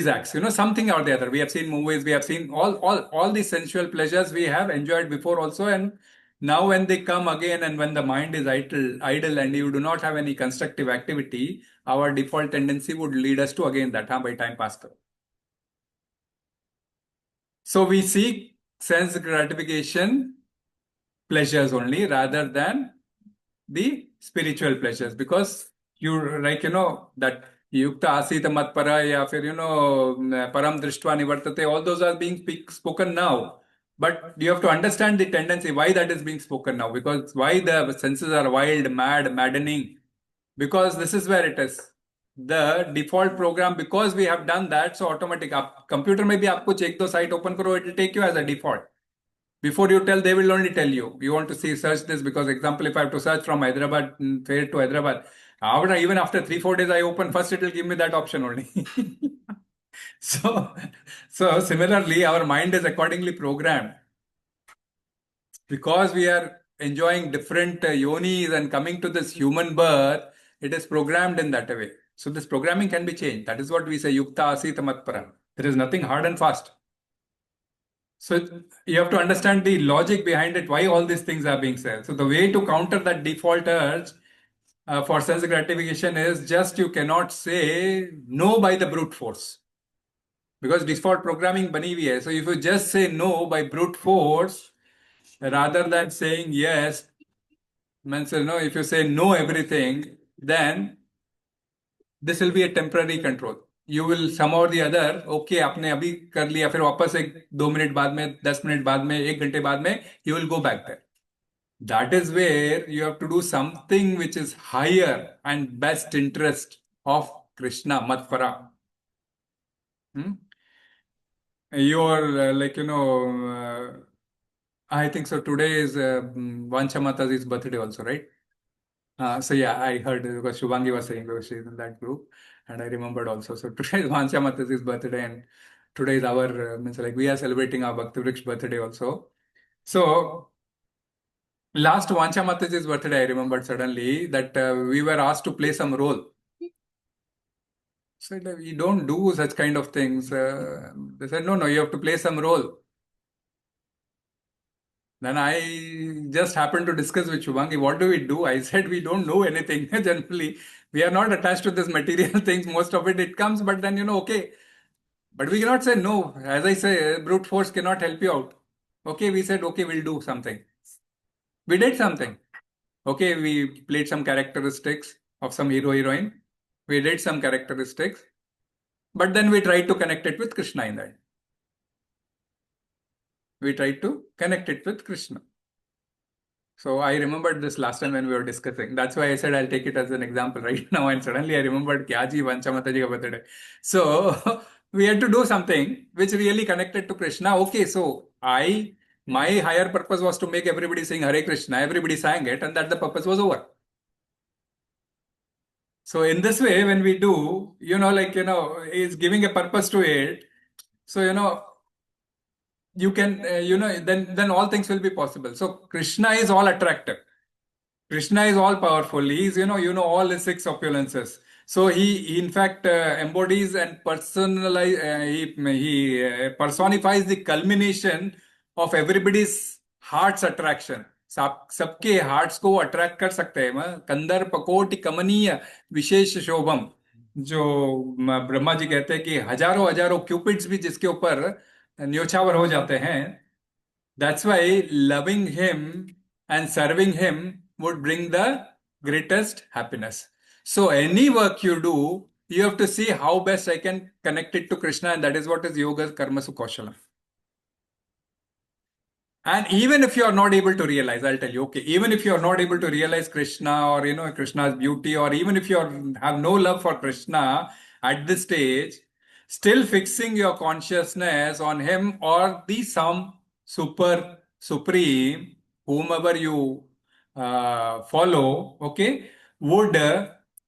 acts, something or the other. We have seen movies, we have seen all these sensual pleasures we have enjoyed before also, and now when they come again and when the mind is idle and you do not have any constructive activity, our default tendency would lead us to again that by time pass karo. So we seek sense gratification pleasures only rather than the spiritual pleasures, because that yukta, āsīta, mat-paraḥ, ya fir, param drishtva nivartate, all those are being spoken now. But you have to understand the tendency, why that is being spoken now, because why the senses are wild, mad, maddening, because this is where it is. The default program, because we have done that, so automatic. Computer may be aapko check the site open karo, it will take you as a default. Before you tell, they will only tell you. You want to search this, because example, if I have to search from Hyderabad, fair to Hyderabad, even after 3-4 days I open, first it will give me that option only. So similarly, our mind is accordingly programmed. Because we are enjoying different yonis and coming to this human birth, it is programmed in that way. So this programming can be changed. That is what we say, yukta, āsīta, mat-paraḥ. There is nothing hard and fast. So you have to understand the logic behind it, why all these things are being said. So the way to counter that default urge for sense gratification is just you cannot say no by the brute force. Because default programming bani hui hai. So if you just say no by brute force, rather than saying yes, means, if you say no everything, then this will be a temporary control. You will somehow or the other, okay, आपने अभी कर लिया, फिर वापस 2 minute बाद में, 10 minute बाद में, 1 घंटे बाद में, you will go back there. That is where you have to do something which is higher and best interest of Krishna, mat-paraḥ. You are I think so. Today is Vansha Mataji's birthday also, right? So yeah, I heard because Shubhangi was saying because she's in that group, and I remembered also. So today is Vansha Mataji's birthday, and today is our we are celebrating our Bhakti Vriksh birthday also. So last Vansha Mataji's birthday, I remembered suddenly that we were asked to play some role. So we don't do such kind of things. They said, no, you have to play some role. Then I just happened to discuss with Shubhangi, what do we do? I said, we don't know anything. Generally, we are not attached to this material things. Most of it comes, but then, okay. But we cannot say no. As I say, brute force cannot help you out. Okay, we said, okay, we'll do something. We did something. Okay, we played some characteristics of some hero, heroine. We did some characteristics. But then we tried to connect it with Krishna in that. We tried to connect it with Krishna. So I remembered this last time when we were discussing. That's why I said I'll take it as an example right now. And suddenly I remembered Kyaji Vancha Mataji ka birthday. So we had to do something which really connected to Krishna. Okay, so my higher purpose was to make everybody sing Hare Krishna. Everybody sang it, and that the purpose was over. So in this way, when we do, is giving a purpose to it. So, you can, then all things will be possible. So Krishna is all attractive. Krishna is all powerful. He is, all his six opulences. So he in fact, embodies and he personifies the culmination of everybody's heart's attraction. सबके hearts को attract कर सकते हैं. कंदर पकोटि कमनीय विशेष शोभम, जो ब्रह्मा जी कहते हैं कि हजारों हजारों क्यूपिड्स भी जिसके ऊपर न्योछावर हो जाते हैं. That's why loving him and serving him would bring the greatest happiness. So any work you do, you have to see how best I can connect it to Krishna, and that is what is yoga karma sukoshala. And even if you are not able to realize, I'll tell you, okay, even if you are not able to realize Krishna or, Krishna's beauty, or even if you have no love for Krishna at this stage, still fixing your consciousness on him or the some supreme, whomever you follow, okay, would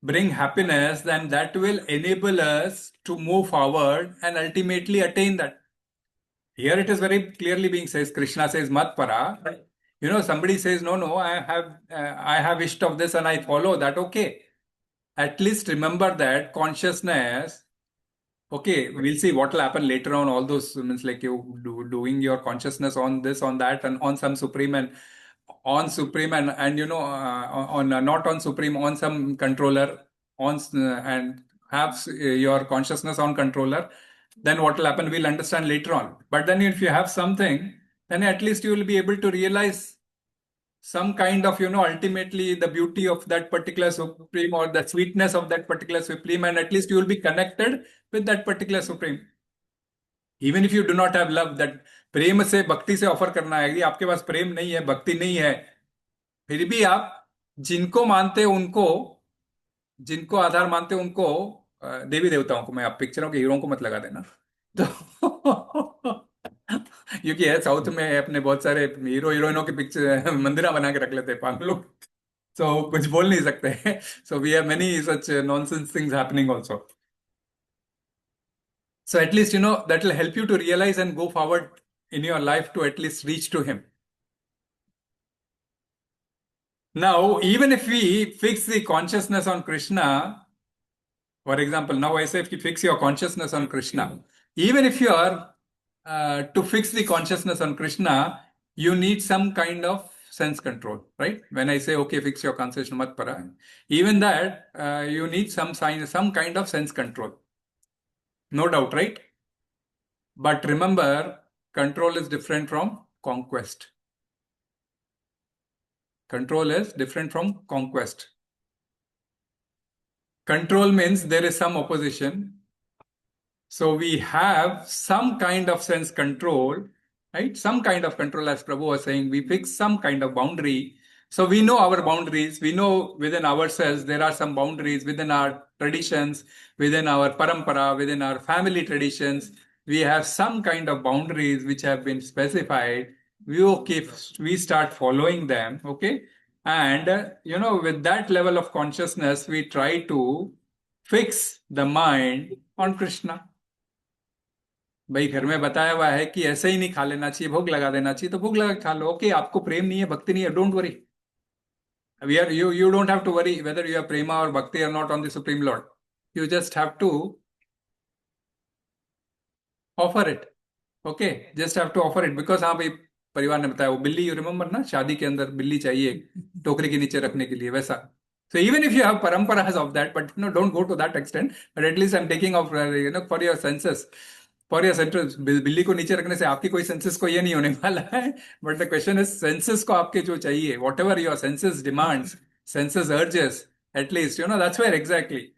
bring happiness, then that will enable us to move forward and ultimately attain that. Here it is very clearly being says, Krishna says, mat-paraḥ. Somebody says, no, I have wished of this and I follow that. Okay. At least remember that consciousness. Okay, we'll see what will happen later on. All those means like you doing your consciousness on this, on that, and on some supreme and on supreme and on not on supreme, on some controller, on and have your consciousness on controller. Then what will happen, we'll understand later on. But then if you have something, then at least you will be able to realize some kind of, ultimately the beauty of that particular supreme or the sweetness of that particular supreme, and at least you will be connected with that particular supreme. Even if you do not have love, that प्रेम से भक्ति से offer करना है, यदि आपके पास प्रेम नहीं है, भक्ति नहीं है, फिर भी आप जिनको मानते उनको, जिनको आधार मानते उनको, देवी देवताओं को, मैं आप पिक्चरों के हीरो को मत लगा देना. तो क्योंकि है साउथ में अपने बहुत सारे हीरो हीरोइनों के पिक्चर मंदिरा बना के रख लेते हैं पागल लोग, so कुछ बोल नहीं सकते. So we have many such nonsense things happening also. So at least, that will help you to realize and go forward in your life to at least reach to him. Now, even if we fix the consciousness on Krishna, for example, now I say if you fix your consciousness on Krishna, even if you are to fix the consciousness on Krishna, you need some kind of sense control, right? When I say, okay, fix your concentration, mat-paraḥ, even that, you need some kind of sense control. No doubt, right? But remember, control is different from conquest. Control is different from conquest. Control means there is some opposition. So we have some kind of sense control, right? Some kind of control, as Prabhu was saying, we fix some kind of boundary. So we know our boundaries. We know within ourselves, there are some boundaries within our traditions, within our parampara, within our family traditions. We have some kind of boundaries which have been specified. We start following them, okay? And, with that level of consciousness, we try to fix the mind on Krishna. भाई घर में बताया हुआ है कि ऐसे ही नहीं खा लेना चाहिए, भोग लगा देना चाहिए, तो भोग लगा खा लो. ओके, आपको प्रेम नहीं है, भक्ति नहीं है, don't worry. You don't have to worry whether you have prema or bhakti or not on the Supreme Lord. You just have to offer it. Okay, just have to offer it. Because हाँ भाई परिवार ने बताया, वो बिल्ली, you remember ना, शादी के अंदर बिल्ली चाहिए टोकरी के नीचे रखने के लिए, वैसा. So even if you have paramparas of that, but don't go to that extent. But at least I'm taking off, for your senses. For your senses, बिल्ली को नीचे रखने से आपकी कोई senses को ये नहीं होने वाला है. But the question is, senses को आपके जो चाहिए, whatever your senses demands, senses urges, at least, that's where exactly.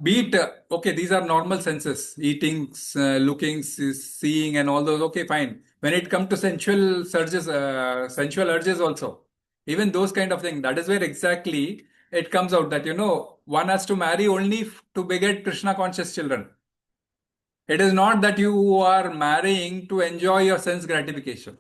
Be it, okay, these are normal senses, eating, looking, seeing, and all those, okay, fine. when it comes to sensual surges, sensual urges also, even those kind of things, that is where exactly it comes out that, one has to marry only to beget Krishna conscious children. It is not that you are marrying to enjoy your sense gratification.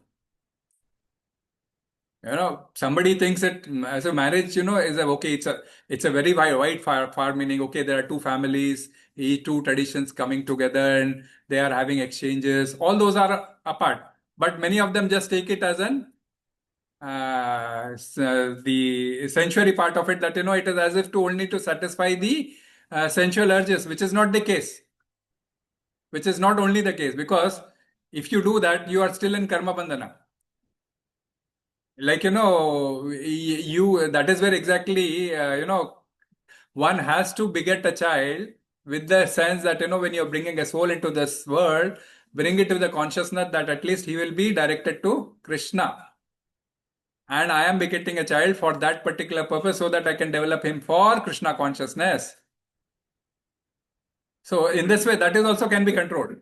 Somebody thinks that as a marriage, is okay. It's a very wide far meaning. Okay, there are two families, two traditions coming together, and they are having exchanges. All those are apart, but many of them just take it as the sensuary part of it. That it is as if to only to satisfy the sensual urges, which is not the case. Which is not only the case, because if you do that, you are still in karma bandhana. Like, that is where exactly, one has to beget a child with the sense that, when you're bringing a soul into this world, bring it to the consciousness that at least he will be directed to Krishna. And I am begetting a child for that particular purpose so that I can develop him for Krishna consciousness. So in this way, that is also can be controlled.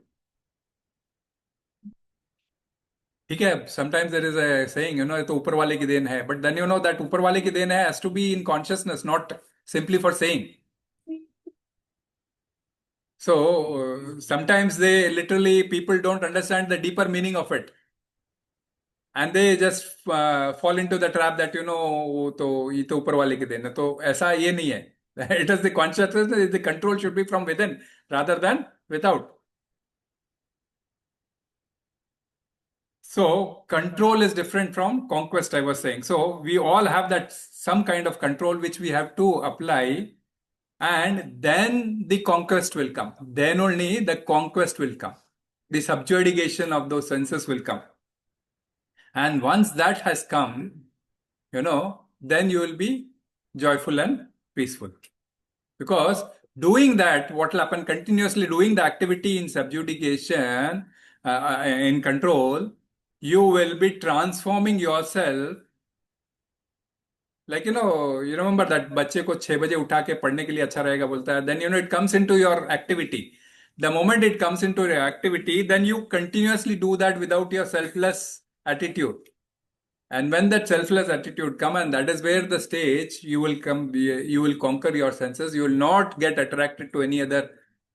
Okay, sometimes there is a saying, it's ऊपर वाले की then है, but then that ऊपर वाले की then है has to be in consciousness, not simply for saying. So sometimes people don't understand the deeper meaning of it, and they just fall into the trap that तो ये तो ऊपर वाले की देन है, तो ऐसा ये नहीं है. It is the consciousness, the control should be from within rather than without. So control is different from conquest, I was saying. So we all have that some kind of control which we have to apply, and then the conquest will come. Then only the conquest will come. The subjugation of those senses will come. And once that has come, then you will be joyful and peaceful. Because doing that, what will happen, continuously doing the activity in subjugation, in control, you will be transforming yourself. Like, you remember that बच्चे को 6 बजे उठा के पढ़ने के लिए अच्छा रहेगा बोलता है. Then, it comes into your activity. The moment it comes into your activity, then you continuously do that without your selfless attitude. And when that selfless attitude comes, and that is where the stage you will conquer your senses. You will not get attracted to any other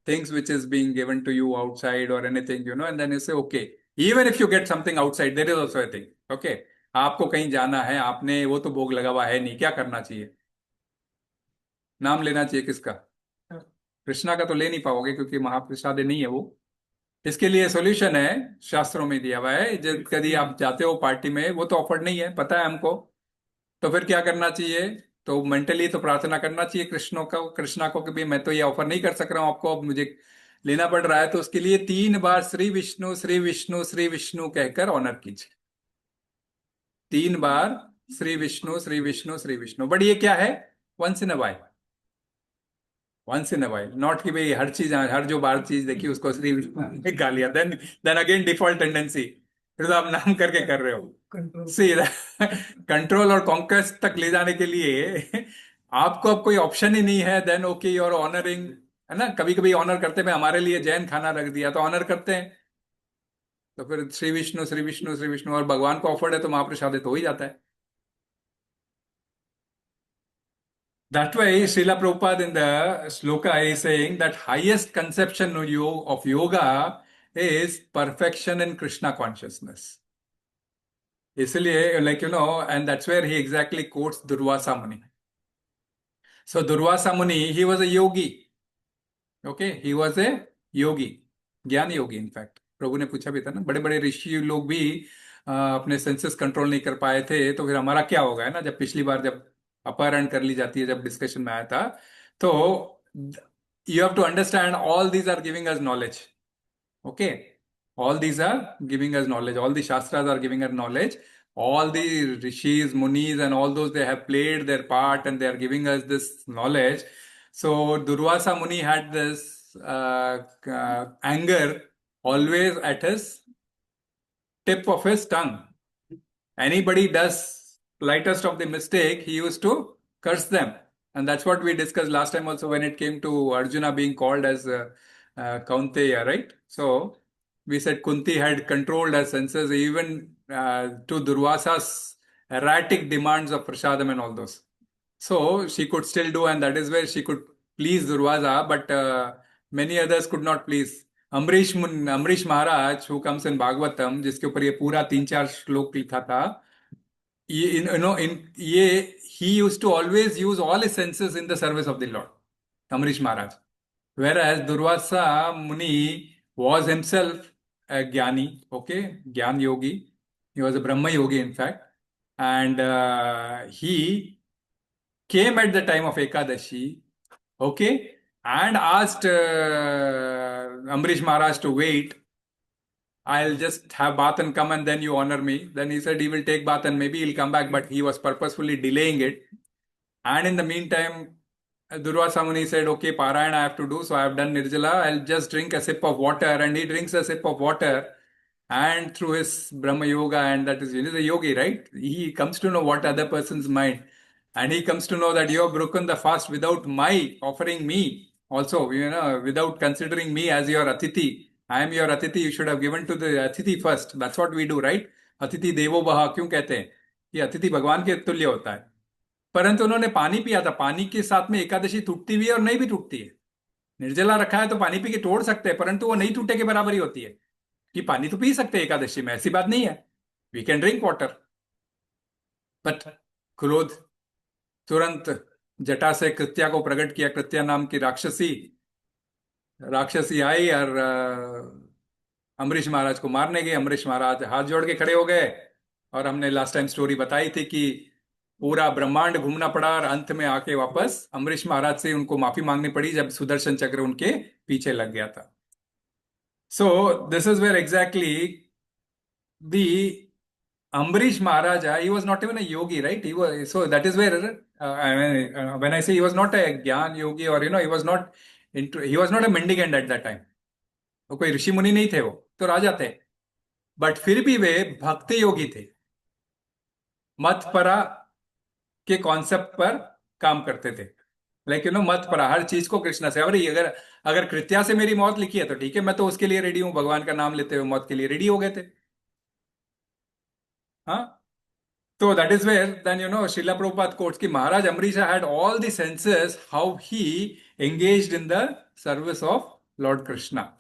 things which is being given to you outside or anything, and then you say, okay, even if you get something outside, there is also a thing. Okay, आपको कहीं जाना है, आपने वो तो भोग लगा हुआ है नहीं, क्या करना चाहिए? नाम लेना चाहिए किसका? कृष्णा का तो ले नहीं पाओगे क्योंकि महाप्रसाद नहीं है वो. इसके लिए सॉल्यूशन है, शास्त्रों में दिया हुआ है. जब कभी आप जाते हो पार्टी में, वो तो ऑफर्ड नहीं है, पता है हमको, तो फिर क्या करना चाहिए? तो मेंटली तो प्रार्थना करना चाहिए कृष्णा को कि भाई मैं तो ये ऑफर नहीं कर सक रहा हूं आपको, अब मुझे लेना पड़ रहा है. तो उसके लिए 3 बार श्री विष्णु श्री विष्णु श्री विष्णु कहकर ऑनर कीजिए. 3 बार श्री विष्णु श्री विष्णु श्री विष्णु. बट ये क्या है? Once in a while. Once in a while, not कि भाई हर जो बार चीज देखी उसको श्री विष्णु निकाल लिया. देन अगेन डिफॉल्ट टेंडेंसी, फिर तो आप नाम करके कर रहे हो. सी कंट्रोल और कॉन्क्वेस्ट तक ले जाने के लिए आपको अब कोई ऑप्शन ही नहीं है. Then okay, you are honouring, है ना. कभी कभी ऑनर करते हैं, हमारे लिए जैन खाना रख दिया तो ऑनर करते हैं, तो फिर श्री विष्णु श्री विष्णु श्री विष्णु, और भगवान को ऑफर्ड है तो महाप्रसाद तो हो ही जाता है. That way, Srila Prabhupada in the sloka is saying that highest conception of yoga is perfection in Krishna consciousness. इसलिए, and that's where he exactly quotes Durvasa Muni. So Durvasa Muni, he was a yogi. Okay, he was a yogi, ज्ञान योगी. In fact प्रभु ने पूछा भी था ना, बड़े बड़े ऋषि लोग भी अपने सेंसेस कंट्रोल नहीं कर पाए थे, तो फिर हमारा क्या होगा, है ना. जब पिछली बार जब अपहरण कर ली जाती है, जब डिस्कशन में आया था, तो you have to understand all these are giving us knowledge. Okay, all these are giving us knowledge, all the shastras are giving us knowledge, all the rishis, munis and all those, they have played their part and they are giving us this knowledge. So Durvasa Muni had this anger always at his tip of his tongue. Anybody does lightest of the mistake, he used to curse them. And that's what we discussed last time also when it came to Arjuna being called as Kaunteya, right? So we said Kunti had controlled her senses even to Durvasa's erratic demands of prasadam and all those. So she could still do, and that is where she could please Durvasa, but many others could not please. Amrish Maharaj, who comes in Bhagavatam, जिसके ऊपर ये पूरा 3-4 श्लोक लिखा था, he used to always use all his senses in the service of the Lord, Amrish Maharaj. Whereas Durvasa Muni was himself a Jnani, okay, Jnana Yogi. He was a Brahma Yogi, in fact. And he came at the time of Ekadashi, okay, and asked Amrish Maharaj to wait. I'll just have bath and come and then you honor me. Then he said he will take bath and maybe he'll come back, but he was purposefully delaying it. And in the meantime, Durvasa Muni said, okay, Parayana I have to do, so I have done Nirjala, I'll just drink a sip of water. And he drinks a sip of water. And through his Brahma Yoga, and that is, he is a yogi, right? He comes to know what other person's mind. And he comes to know that you have broken the fast without my offering me. Also, without considering me as your Atithi. I am your Atithi, you should have given to the Atithi first. That's what we do, right? Atithi Devo Bha, क्यों कहते हैं? कि अतिथि भगवान के तुल्य होता है. परंतु उन्होंने पानी पिया था. पानी के साथ में एकादशी टूटती भी है और नहीं भी टूटती है. निर्जला रखा है तो पानी पी के तोड़ सकते हैं, परंतु वो नहीं टूटे के बराबर ही होती है. कि पानी तो पी सकते हैं एकादशी में, ऐसी बात नहीं है. We can drink water. But क्रोध तुरंत जटा से कृत्या को प्रकट किया. कृत्या नाम की राक्षसी आई और अमरीश महाराज को मारने गए. अमरीश महाराज हाथ जोड़ के खड़े हो गए. और हमने लास्ट टाइम स्टोरी बताई थी कि पूरा ब्रह्मांड घूमना पड़ा और अंत में आके वापस अमरीश महाराज से उनको माफी मांगनी पड़ी जब सुदर्शन चक्र उनके पीछे लग गया था. So this is where exactly the Amrish Maharaja, he was not even a yogi, right? He was, so that is where when I say he was not a Gyan yogi, or he was not a mendicant at that time. वो कोई ऋषि मुनि नहीं थे, वो तो राजा थे, but फिर भी वे भक्ति योगी थे. मत-paraḥ के कॉन्सेप्ट पर काम करते थे. लाइक मत-paraḥ, हर चीज को कृष्णा से. अगर कृत्या से मेरी मौत लिखी है तो ठीक है, मैं तो उसके लिए रेडी हूं. भगवान का नाम लेते हुए मौत के लिए रेडी हो गए थे. हाँ, so that is where then Srila Prabhupada quotes कि Maharaj Amrisha had all the senses how he engaged in the service of Lord Krishna.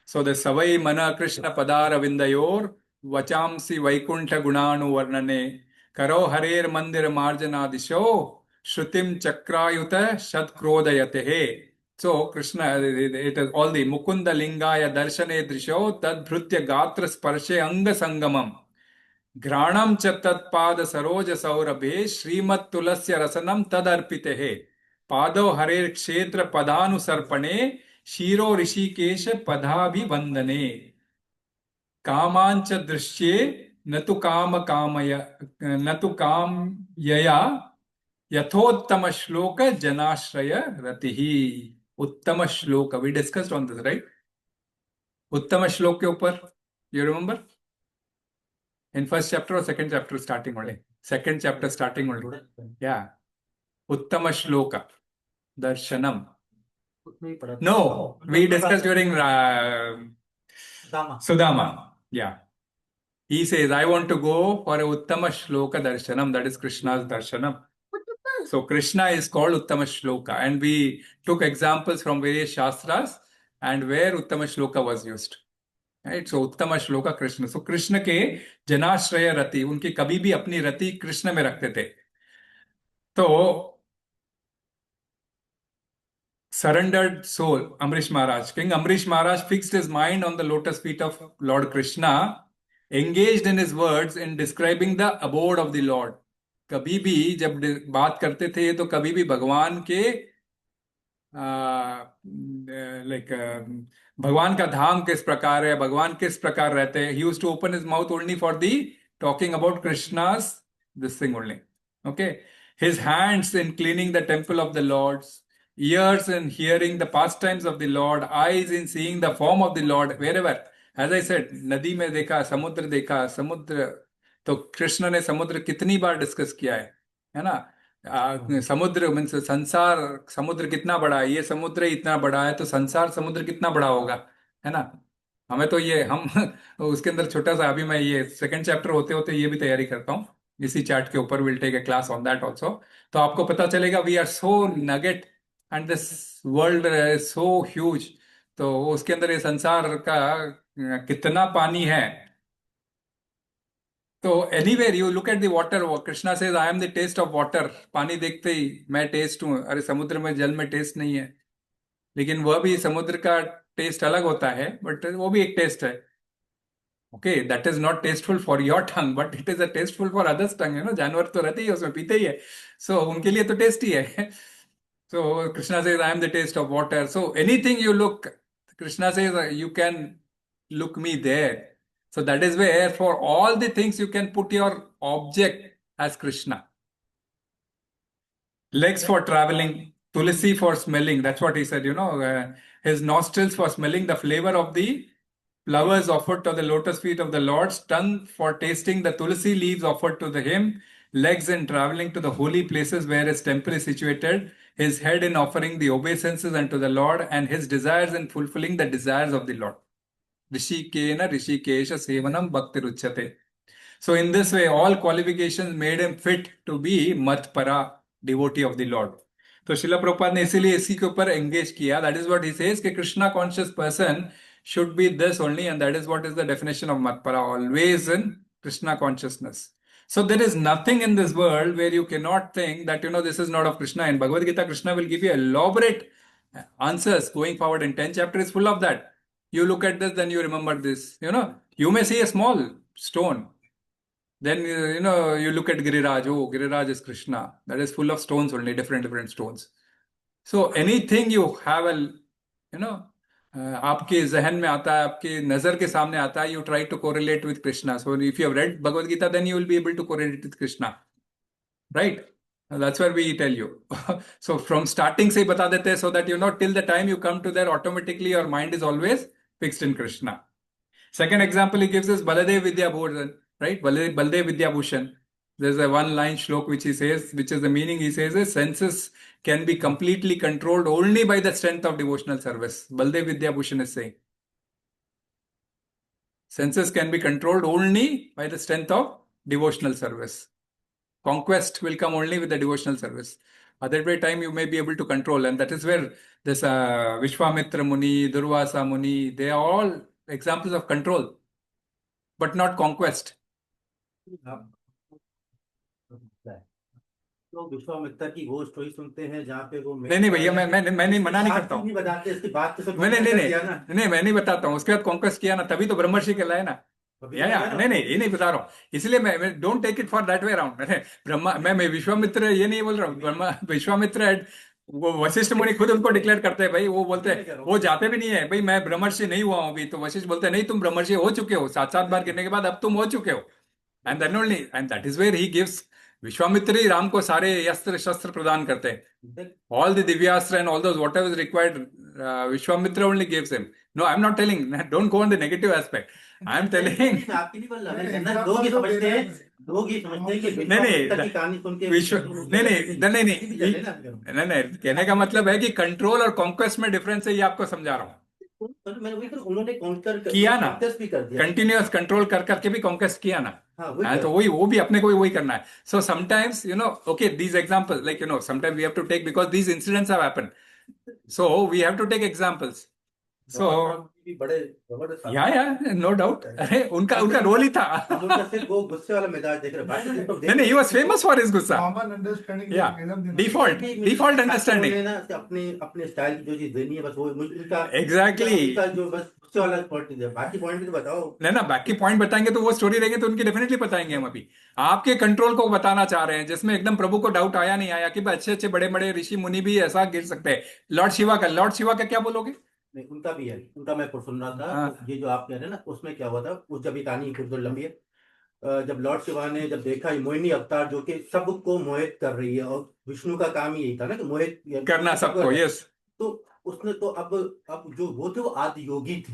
So the savai mana Krishna padara vindayor vachamsi vaikuntha gunanu varnane karo harer mandir marjana disho shrutim chakrayuta shatkrodayate. So Krishna, it is all the mukunda lingaya darshane drisho tadbhrutya gatra sparshe anga sangamam घ्राणम च तत्पाद सरोज सौरभे श्रीमत् तुलस्य रसनम तदर्पिते है पादो हरेर क्षेत्र पदानुसर्पणे shero Rishikesh पदाभिवंदने कामांच दृश्ये न तु कामयया यथोत्तम श्लोक जनाश्रय रतिहि. उत्तम श्लोक, we discussed on this, right? उत्तम श्लोक के ऊपर you remember in first chapter or second chapter starting only? Second chapter starting only. Yeah. Uttama shloka. Darshanam. No, we discussed during Sudama. Yeah. He says, I want to go for a Uttama shloka darshanam. That is Krishna's darshanam. So Krishna is called Uttama shloka. And we took examples from various shastras and where Uttama shloka was used. Right? So उत्तम shloka Krishna. So Krishna के जनाश्रय रति, उनकी कभी भी अपनी रति कृष्ण में रखते थे. तो surrendered soul, Amrish Maharaj, King Amrish Maharaj fixed his mind on the lotus feet of Lord Krishna, engaged in his words in describing the abode of the Lord. कभी भी जब बात करते थे तो कभी भी भगवान के भगवान का धाम किस प्रकार है, भगवान किस प्रकार रहते हैं. He used to open his mouth only for the talking about Krishna's this thing only. Okay, his hands in cleaning the temple of the Lord, ears in hearing the pastimes of the Lord, eyes in seeing the form of the Lord wherever. As I said, नदी में देखा, समुद्र देखा. समुद्र तो कृष्ण ने समुद्र कितनी बार डिस्कस किया है ना? समुद्र मीन्स संसार, समुद्र कितना बड़ा है, ये समुद्र इतना बड़ा है तो संसार समुद्र कितना बड़ा होगा, है ना? हमें तो ये हम उसके अंदर छोटा सा, अभी मैं ये सेकंड चैप्टर होते होते ये भी तैयारी करता हूँ इसी चार्ट के ऊपर, will take a class on that also. तो आपको पता चलेगा we are so nugget and this world is so huge. तो उसके अंदर ये संसार का कितना पानी है। तो anywhere you look at the water, Krishna says I am the taste of water. पानी देखते ही मैं टेस्ट हूँ। अरे समुद्र में, जल में टेस्ट नहीं है, लेकिन वह भी समुद्र का टेस्ट अलग होता है, बट वो भी एक टेस्ट है। Okay, that is not tasteful for your tongue but it is a tasteful for others tongue, जानवर तो रहते ही है उसमें, पीते ही है, सो उनके लिए तो टेस्टी है। So Krishna says, I am the taste of water. So anything you look, Krishna says, you can look me there. So that is where for all the things you can put your object as Krishna. Legs for traveling, tulsi for smelling. That's what he said, his nostrils for smelling the flavor of the flowers offered to the lotus feet of the Lord, tongue for tasting the tulsi leaves offered to him, legs in traveling to the holy places where his temple is situated, his head in offering the obeisances unto the Lord, and his desires in fulfilling the desires of the Lord. Rishikena Rishikesha Sevanam Bhaktiruchyate. So in this way, all qualifications made him fit to be mat-paraḥ, devotee of the Lord. तो शिला प्रभुपाद ने इसीलिए इसी के ऊपर engage किया. That is what he says कि Krishna conscious person should be this only, and that is what is the definition of mat-paraḥ, always in Krishna consciousness. So there is nothing in this world where you cannot think that this is not of Krishna. In Bhagavad Gita, Krishna will give you elaborate answers going forward. In 10 chapters is full of that. You look at this, then you remember this. You may see a small stone, then you look at Giriraj. Oh, Giriraj is Krishna. That is full of stones only, different stones. So anything you have आपके जहन में आता है, आपके नजर के सामने आता है, you try to correlate with Krishna. So if you have read Bhagavad Gita, then you will be able to correlate with Krishna, right? That's what we tell you. So from starting से ही बता देते हैं, so that till the time you come to there, automatically your mind is always fixed in Krishna. Second example he gives is Baladev Vidyabhushan, right? Baladev Vidyabhushan. There's a one-line shlok which he says, which is the meaning he says is, senses can be completely controlled only by the strength of devotional service. Baladev Vidyabhushan is saying. Senses can be controlled only by the strength of devotional service. Conquest will come only with the devotional service. Other time you may be able to control, and that is where this Vishwamitra Muni, Durvasa Muni, they are all examples of control, but not conquest.
तो विश्वामित्र की वो story सुनते हैं जहाँ पे वो
नहीं भैया, मैं नहीं मना नहीं करता हूँ.
बताते इसकी बात तो सब
मैं नहीं बताता हूँ. उसके बाद कॉन्क्वेस्ट किया ना, तभी तो ब्रह्मर्षि कहलाए ना. नहीं ये नहीं बता रहा हूँ. इसलिए मैं don't take it for that way around. मैं विश्वामित्र ये नहीं बोल रहा हूँ. विश्वामित्र वो वशिष्ठ मुनि खुद उनको डिक्लेयर करते हैं भाई. वो बोलते हैं, वो जाते भी नहीं है भाई, मैं ब्रह्मर्षि नहीं हुआ हूं अभी. तो वशिष्ठ बोलते हैं नहीं, तुम ब्रह्मर्षि हो चुके हो, 7 बार गिरने के बाद अब तुम हो चुके हो. And then only, and that is where he gives. Vishwamitra ही राम को सारे अस्त्र शस्त्र प्रदान करते हैं. ऑल द दिव्यास्त्र and all those whatever is required, Vishwamitra only gives him. No, I am not telling, don't go on the negative aspect. I am telling नहीं, कहने का मतलब है कि कंट्रोल और कॉन्क्वेस्ट में डिफरेंस है, ये आपको समझा रहा हूँ.
उन्होंने
किया ना, कंटिन्यूअस कंट्रोल कर करके भी कॉन्क्वेस्ट किया ना. तो वो भी अपने को वही करना है. So sometimes okay, these examples like sometimes we have to take, because these incidents have happened, so we have to take examples. So no doubt. अरे उनका रोल ही था.
वो गुस्से वाला मिजाज देख रहे.
नहीं, he was famous for his गुस्सा. Default understanding.
अपने स्टाइल की जो चीज देनी है बस वो उनका
एग्जैक्टली.
जो बस गुस्से वाला पॉइंट है. बाकी पॉइंट तो बताओ.
ना बाकी पॉइंट बताएंगे तो वो स्टोरी रहेगी तो उनकी डेफिनेटली बताएंगे हम. अभी आपके कंट्रोल को बताना चाह रहे हैं, जिसमें एकदम प्रभु को डाउट आया नहीं आया कि अच्छे बड़े ऋषि मुनि भी ऐसा गिर सकते हैं. लॉर्ड शिवा का क्या बोलोगे?
नहीं, उनका भी है. उनका मैं सुन रहा था. ये जो आप कह रहे हैं ना, उसमें क्या हुआ था, उस जब कहानी कुछ लंबी है. जब लॉर्ड शिवा ने जब देखा मोहिनी अवतार जो कि सबको मोहित कर रही है, और विष्णु का काम ही यही था ना कि मोहित
करना सबको. यस.
तो उसने तो अब जो वो थे वो आदि योगी थे.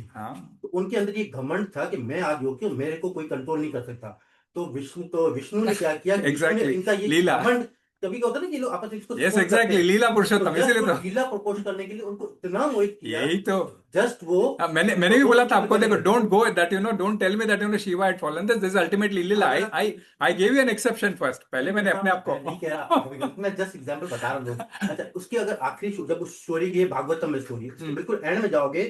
तो उनके अंदर ये घमंड था कि मैं आदि योगी हूँ, मेरे को कोई कंट्रोल नहीं कर सकता. तो विष्णु ने क्या किया?
एग्जैक्टली.
इनका ये घमंड कभी क्या होता है ना कि लोग आपस में इसको
यस
support
एग्जैक्टली,
करते हैं।
लीला
तो
पुरुषोत्तम,
just
इसीलिए
वो
तो
लीला प्रपोज करने के लिए उनको इतना मोहित किया,
यही तो
जस्ट वो
मैंने भी बोला था आपको, देखो,
चले गए।
Don't go that don't tell me that Shiva had fallen, this is ultimately leela. I give you an exception first, पहले मैंने अपने आप को
नहीं कह रहा, मैं जस्ट एग्जांपल बता रहा हूँ। अच्छा, उसकी अगर आखिरी जब उस स्टोरी की भागवतम में स्टोरी बिल्कुल एंड में जाओगे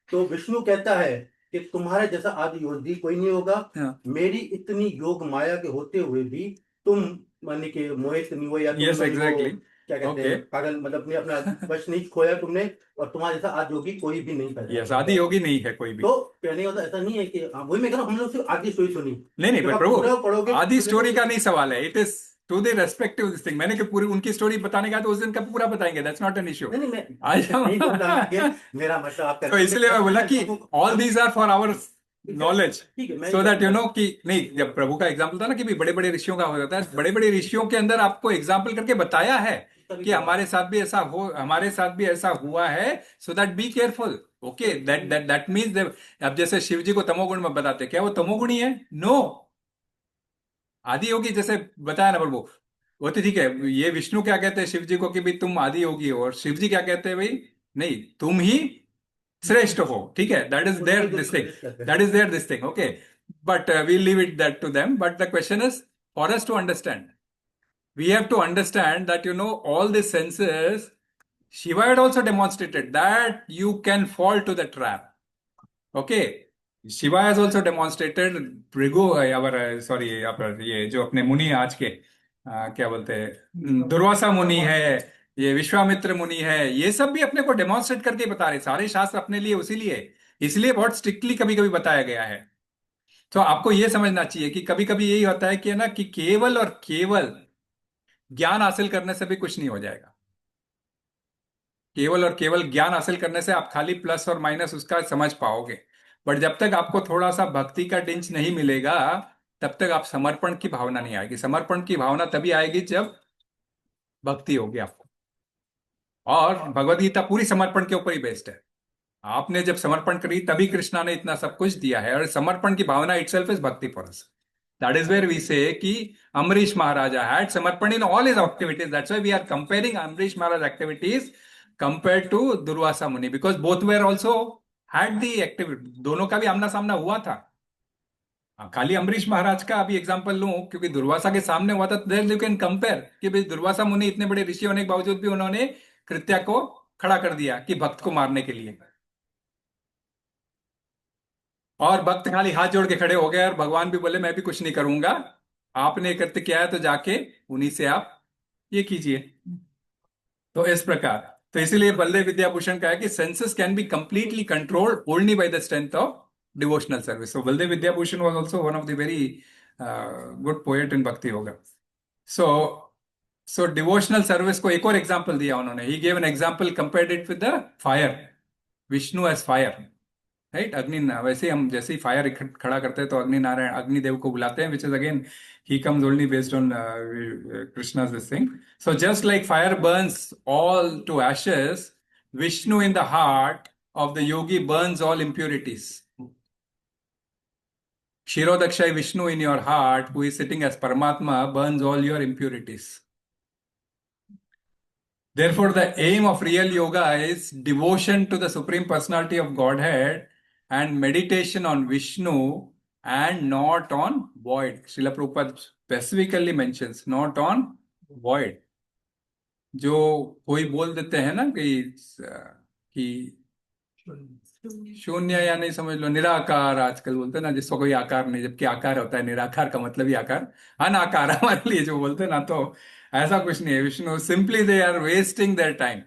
तो विष्णु कहता है कि तुम्हारे जैसा आदि योगी कोई नहीं होगा, मेरी इतनी योग माया के होते हुए भी तुम माने कि मोहित नहीं हुए, या तुम
यस एग्जैक्टली,
क्या कहते हैं पागल, मतलब अपने अपना वश नहीं खोया तुमने, और तुम्हारे जैसा आदि योगी कोई भी नहीं पैदा।
यस, आदि योगी नहीं है कोई भी।
तो कहने का मतलब ऐसा नहीं है कि वही मैं कह रहा हूँ, हम लोग सिर्फ आदि स्टोरी सुनी।
नहीं
जब आप पूरा पढ़ोगे
प्रभु, आदि
तो
स्टोरी का
देखोगे-
नहीं सवाल है, it is to the respective this thing. मैंने कि पूरी उनकी स्टोरी बताने का तो उस दिन का पूरा बताएंगे, दैट्स नॉट एन इश्यू।
नहीं मैं नहीं बोल रहा कि मेरा मतलब आपका,
तो इसलिए मैं बोला कि all these are for our knowledge,
ठीक है, मैं
सो दैट कि नहीं, जब प्रभु का एग्जाम्पल था ना कि भी बड़े बड़े ऋषियों का हो जाता है, बड़े बड़े ऋषियों के अंदर आपको एग्जाम्पल करके बताया है कि हमारे साथ भी ऐसा हुआ है, so that be careful. Okay, that means, अब जैसे शिव जी को तमोगुण में बताते, क्या वो तमोगुणी है? नो, आदि योगी जैसे बताया ना प्रभु, वो तो ठीक है। ये विष्णु क्या कहते हैं शिव जी को कि भाई तुम आदि योगी हो, और शिव जी क्या कहते हैं, भाई नहीं, तुम ही श्रेष्ठ हो, ठीक है, that is there this thing, okay, but we leave it that to them. But the question is for us to understand, we have to understand that all the senses, Shiva had also demonstrated that you can fall to the trap. Okay, Shiva has also demonstrated Brigu, ये जो अपने मुनि आज के क्या बोलते हैं, दुर्वासा मुनि है, ये विश्वामित्र मुनि है, ये सब भी अपने को डेमोन्स्ट्रेट करके बता रहे, सारे शास्त्र अपने लिए उसी लिए, इसलिए बहुत स्ट्रिक्टली कभी कभी बताया गया है। तो आपको ये समझना चाहिए कि कभी कभी यही होता है कि ना कि केवल और केवल ज्ञान हासिल करने से भी कुछ नहीं हो जाएगा। केवल और केवल ज्ञान हासिल करने से आप खाली प्लस और माइनस उसका समझ पाओगे, बट जब तक आपको थोड़ा सा भक्ति का टिंच नहीं मिलेगा, तब तक आप समर्पण की भावना नहीं आएगी। समर्पण की भावना तभी आएगी जब भक्ति होगी आपको, और भगवद गीता पूरी समर्पण के ऊपर ही बेस्ड है। आपने जब समर्पण करी तभी कृष्णा ने इतना सब कुछ दिया है, और समर्पण की भावना इटसेल्फ इज भक्ति for us. That is where we say कि Amrish Maharaja had samarpan in all his activities. That's why we are comparing Amrish Maharaj activities compared to Durvasa Muni, because both were also had the activity. दोनों का भी आमना सामना हुआ था। खाली अमरीश महाराज का अभी एग्जांपल लूं क्योंकि दुर्वासा के सामने हुआ था, देयर यू कैन कंपेयर कि भाई दुर्वासा मुनि इतने बड़े ऋषि होने के बावजूद भी उन्होंने कृत्या को खड़ा कर दिया कि भक्त को मारने के लिए, और भक्त खाली हाथ जोड़ के खड़े हो गए, और भगवान भी बोले मैं भी कुछ नहीं करूंगा, आपने कृत्य किया है तो जाके उन्हीं से आप ये कीजिए। तो इस प्रकार, तो इसीलिए बलदेव विद्याभूषण का है कि senses can be completely controlled only by the strength of devotional service. So Baldev Vidyabhushan was also one of the very good poet in भक्ति योगा। सो डिवोशनल सर्विस को एक और एग्जांपल दिया उन्होंने, he gave an example, compared it with the fire, Vishnu as fire, right. अग्नि, वैसे हम जैसे ही फायर खड़ा करते हैं तो अग्नि नारायण, अग्निदेव को बुलाते हैं, which is again he comes only based on Krishna's this thing. So just like fire burns all to ashes, Vishnu in the heart of the yogi burns all impurities. Shirodakshay Vishnu in your heart, who is sitting as Paramatma, burns all your impurities. Therefore, the aim of real yoga is devotion to the Supreme Personality of Godhead and meditation on Vishnu and not on void. Srila Prabhupada specifically mentions not on void. जो कोई बोल देते हैं ना कि शून्य, या नहीं समझ लो निराकार, आजकल बोलते हैं ना जिसको कोई आकार नहीं, जबकि आकार होता है, निराकार का मतलब ही आकार, अनाकार हमारे लिए जो बोलते हैं ना, तो ऐसा कुछ नहीं है। Vishnu simply they are wasting their time.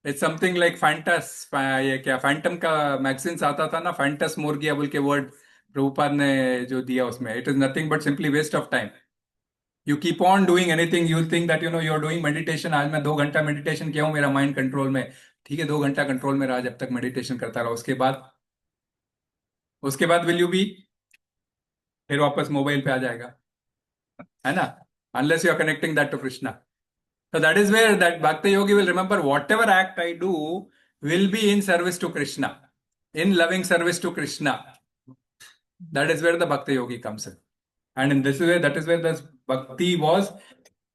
It's something like fantasy, ये क्या फैंटम का मैगजीन्स आता था ना, फैंटस मोर्गिया बोल के वर्ड प्रभुपाद ने जो दिया उसमें, it is nothing but simply waste of time. You keep on doing anything, you think that you are doing meditation. आज मैं 2 घंटा मेडिटेशन किया हूं, मेरा माइंड कंट्रोल में, ठीक है, 2 घंटा कंट्रोल में रहा, जब तक मेडिटेशन करता रहा, उसके बाद विल यू बी, फिर वापस मोबाइल पे आ जाएगा, है ना, unless you are connecting that to Krishna. So that is where that Bhakti Yogi will remember whatever act I do will be in service to Krishna, in loving service to Krishna. That is where the Bhakti Yogi comes in. And in this way, that is where this Bhakti was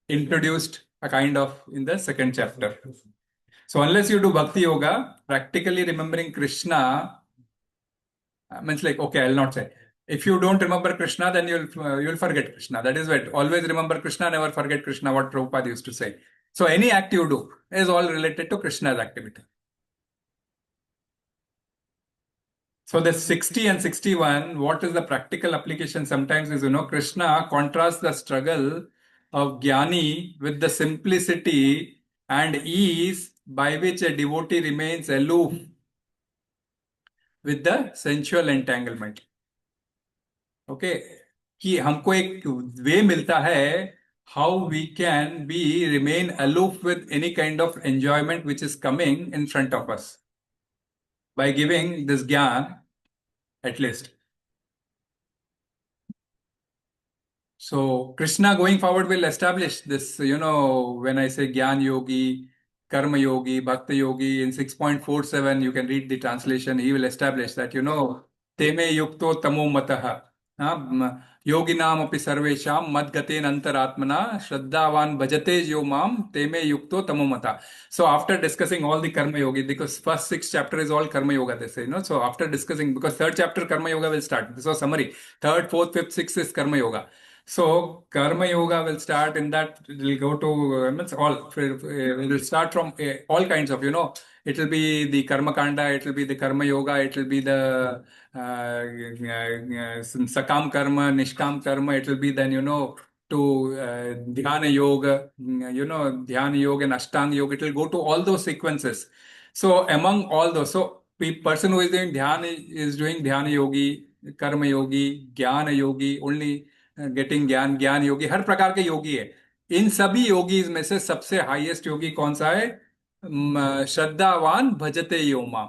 introduced a kind of in the second chapter. So unless you do bhakti yoga, practically remembering Krishna means like, okay, I'll not say. If you don't remember Krishna, then you'll forget Krishna. That is what, always remember Krishna, never forget Krishna, what Prabhupada used to say. So any act you do is all related to Krishna's activity. So the 60 and 61, what is the practical application sometimes is, Krishna contrasts the struggle of Jnani with the simplicity and ease by which a devotee remains aloof with the sensual entanglement. Okay, कि हमको एक वे मिलता है how we can remain aloof with any kind of enjoyment which is coming in front of us by giving this jnana at least. So Krishna going forward will establish this, when I say Jnana Yogi, Karma Yogi, Bhakti Yogi, in 6.47, you can read the translation, he will establish that, Teme yukto tamo mataha, yoginam api sarvesham madgaten antaratmana shraddhavan bhajate yo mam teme yukto tamo mata. So after discussing all the Karma Yogi, because first 6 chapter is all Karma Yoga, they say, so after discussing, because 3rd chapter Karma Yoga will start. This was summary. 3rd, 4th, 5th, 6th is Karma Yoga. So Karma Yoga will start in that, it will go to, it will start from all kinds of, it will be the Karma Kanda, it will be the Karma Yoga, it will be the Sakam Karma, Nishkam Karma, it will be then, to Dhyana Yoga, Dhyana Yoga and Ashtanga Yoga, it will go to all those sequences. So among all those, so person who is doing Dhyana is doing Dhyana Yogi, Karma Yogi, Jnana Yogi, only getting ज्ञान योगी, हर प्रकार के योगी है. इन सभी yogis में से सबसे highest योगी कौन सा है? श्रद्धावान भजते यो माम,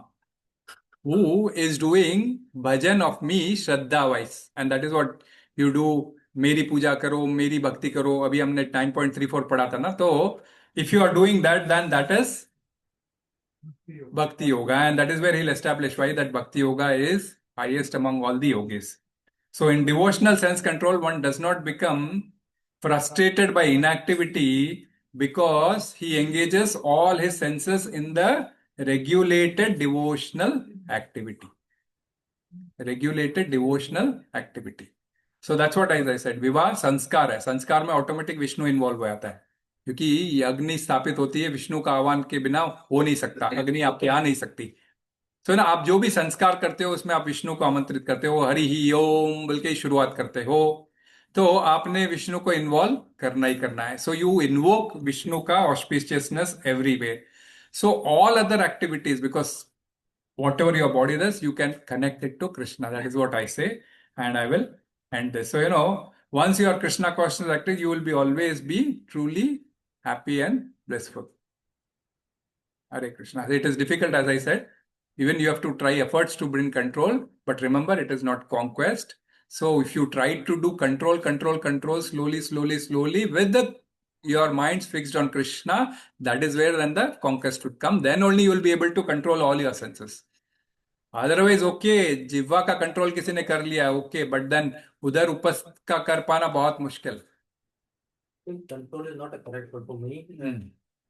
who is doing bhajan of me Shraddha wise, and that is what you do. मेरी पूजा करो, मेरी भक्ति करो, अभी हमने 9.34 पढ़ा था ना. तो if you are doing that, then that is bhakti yoga, and that is where he'll establish why that bhakti yoga is highest among all the yogis. So in devotional sense control, one does not become frustrated by inactivity because he engages all his senses in the regulated devotional activity. Regulated devotional activity. So that's what, as I said, विवाह संस्कार है. संस्कार में automatic Vishnu involve हो जाता है, क्योंकि अग्नि स्थापित होती है, विष्णु का आह्वान के बिना हो नहीं सकता, अग्नि आपके आ नहीं सकती. तो ना, आप जो भी संस्कार करते हो उसमें आप विष्णु को आमंत्रित करते हो, हरि ही ओम बोल के ही शुरुआत करते हो, तो आपने विष्णु को इन्वॉल्व करना ही करना है. सो यू इन्वोक विष्णु का auspiciousness everywhere. So all other activities, because whatever your body does, you can connect it to Krishna. That is what I say, and I will end this. So, once you are Krishna consciousness active, you will always be truly happy and blissful. Hare Krishna. It is difficult, as I said. Even you have to try efforts to bring control, but remember, it is not conquest. So if you try to do control, slowly, with your minds fixed on Krishna, that is where then the conquest would come. Then only you will be able to control all your senses. Otherwise, okay, जिह्वा का control किसी ने कर लिया, okay, but then उधर उपस्थ का कर पाना बहुत मुश्किल.
Control is not a correct word for me.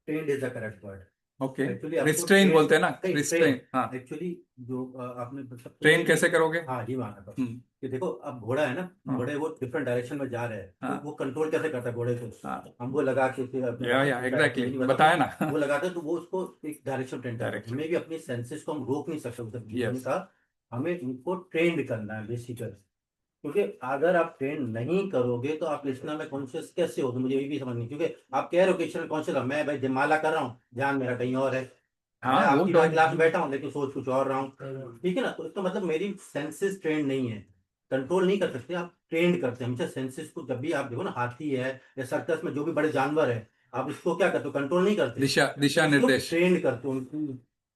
Trained is the correct word.
Okay, restrain बोलते हैं ना, रिस्ट्रेन. हाँ,
एक्चुअली जो आपने
ट्रेन कैसे करोगे?
हाँ जी, माना था कि देखो, अब घोड़ा है ना, घोड़े वो डिफरेंट डायरेक्शन में जा रहे हैं, तो वो कंट्रोल कैसे करता है घोड़े को? हम वो लगा के
एग्जैक्टली बताया ना,
वो लगाते तो वो उसको एक डायरेक्शन ट्रेन करता है. हमें भी अपनी सेंसेस को हम रोक नहीं सकते, हमें इनको ट्रेंड करना है बेसिकली. क्योंकि अगर आप ट्रेन नहीं करोगे तो आप कृष्णा में कॉन्शियस कैसे हो? तो मुझे ये भी समझ नहीं, क्योंकि आप कह रहे हो कृष्ण कॉन्शियस, मैं भाई जयमाला कर रहा हूँ, ध्यान मेरा कहीं और है, आपकी क्लास में बैठा हूँ लेकिन सोच कुछ और रहा हूँ, ठीक है ना. तो इसका मतलब मेरी सेंसेस ट्रेंड नहीं है, कंट्रोल नहीं कर सकते. आप ट्रेंड करते हैं हमेशा सेंसेस को. जब भी आप देखो ना, हाथी है या सर्कस में जो भी बड़े जानवर है, आप इसको क्या करते हो? कंट्रोल नहीं करते, दिशा निर्देश ट्रेंड करते हो.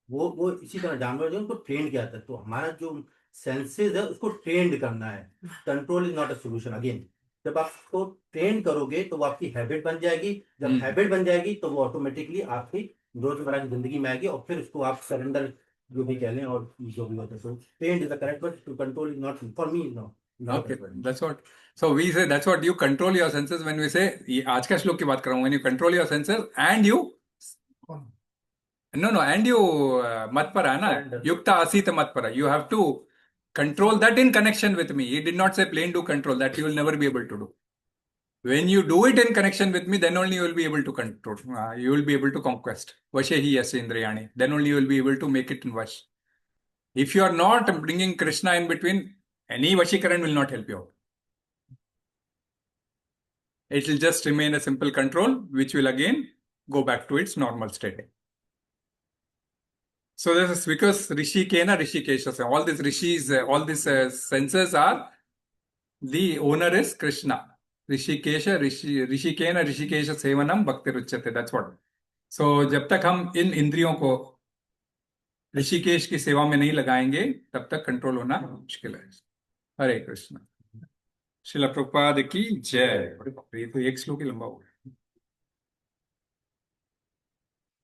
वो इसी तरह जानवर जो उनको ट्रेंड किया जाता है. तो हमारा जो सेंसेस है उसको ट्रेंड करना है. Control is not a solution. Again, जब आप उसको ट्रेन करोगे तो वो आपकी हैबिट बन जाएगी. जब हैबिट बन जाएगी तो वो ऑटोमेटिकली आपकी रोजमर्रा की जिंदगी में आएगी, और फिर उसको आप सरेंडर जो भी कह लें और जो भी होता है. So trained is the correct word. To control is not for me, is not.
Okay, that's what. So we say that's what you control your senses when we say. ये आज का श्लोक की बात कर रहा हूँ. When you control your senses and you. No, and you mat-paraḥ na yukta āsīta mat-paraḥ. You have to control that in connection with me. He did not say plain do control. That you will never be able to do. When you do it in connection with me, then only you will be able to control. You will be able to conquest. Vaśe yasyendriyāṇi. Then only you will be able to make it in vaśe. If you are not bringing Krishna in between, any vashikaran will not help you out. It will just remain a simple control, which will again go back to its normal state. So this is because Rishikena Rishikesha. All these rishis, all these senses are, the owner is Krishna. Rishikesha, Rishikena Rishikesha Sevanam Bhakti Ruchyate. That's what. So जब तक हम इन इंद्रियों को ऋषिकेश की सेवा में नहीं लगाएंगे, तब तक कंट्रोल होना मुश्किल है. हरे कृष्ण. श्रील प्रभुपाद की जय. ये तो एक श्लोक ही लंबा हो गया.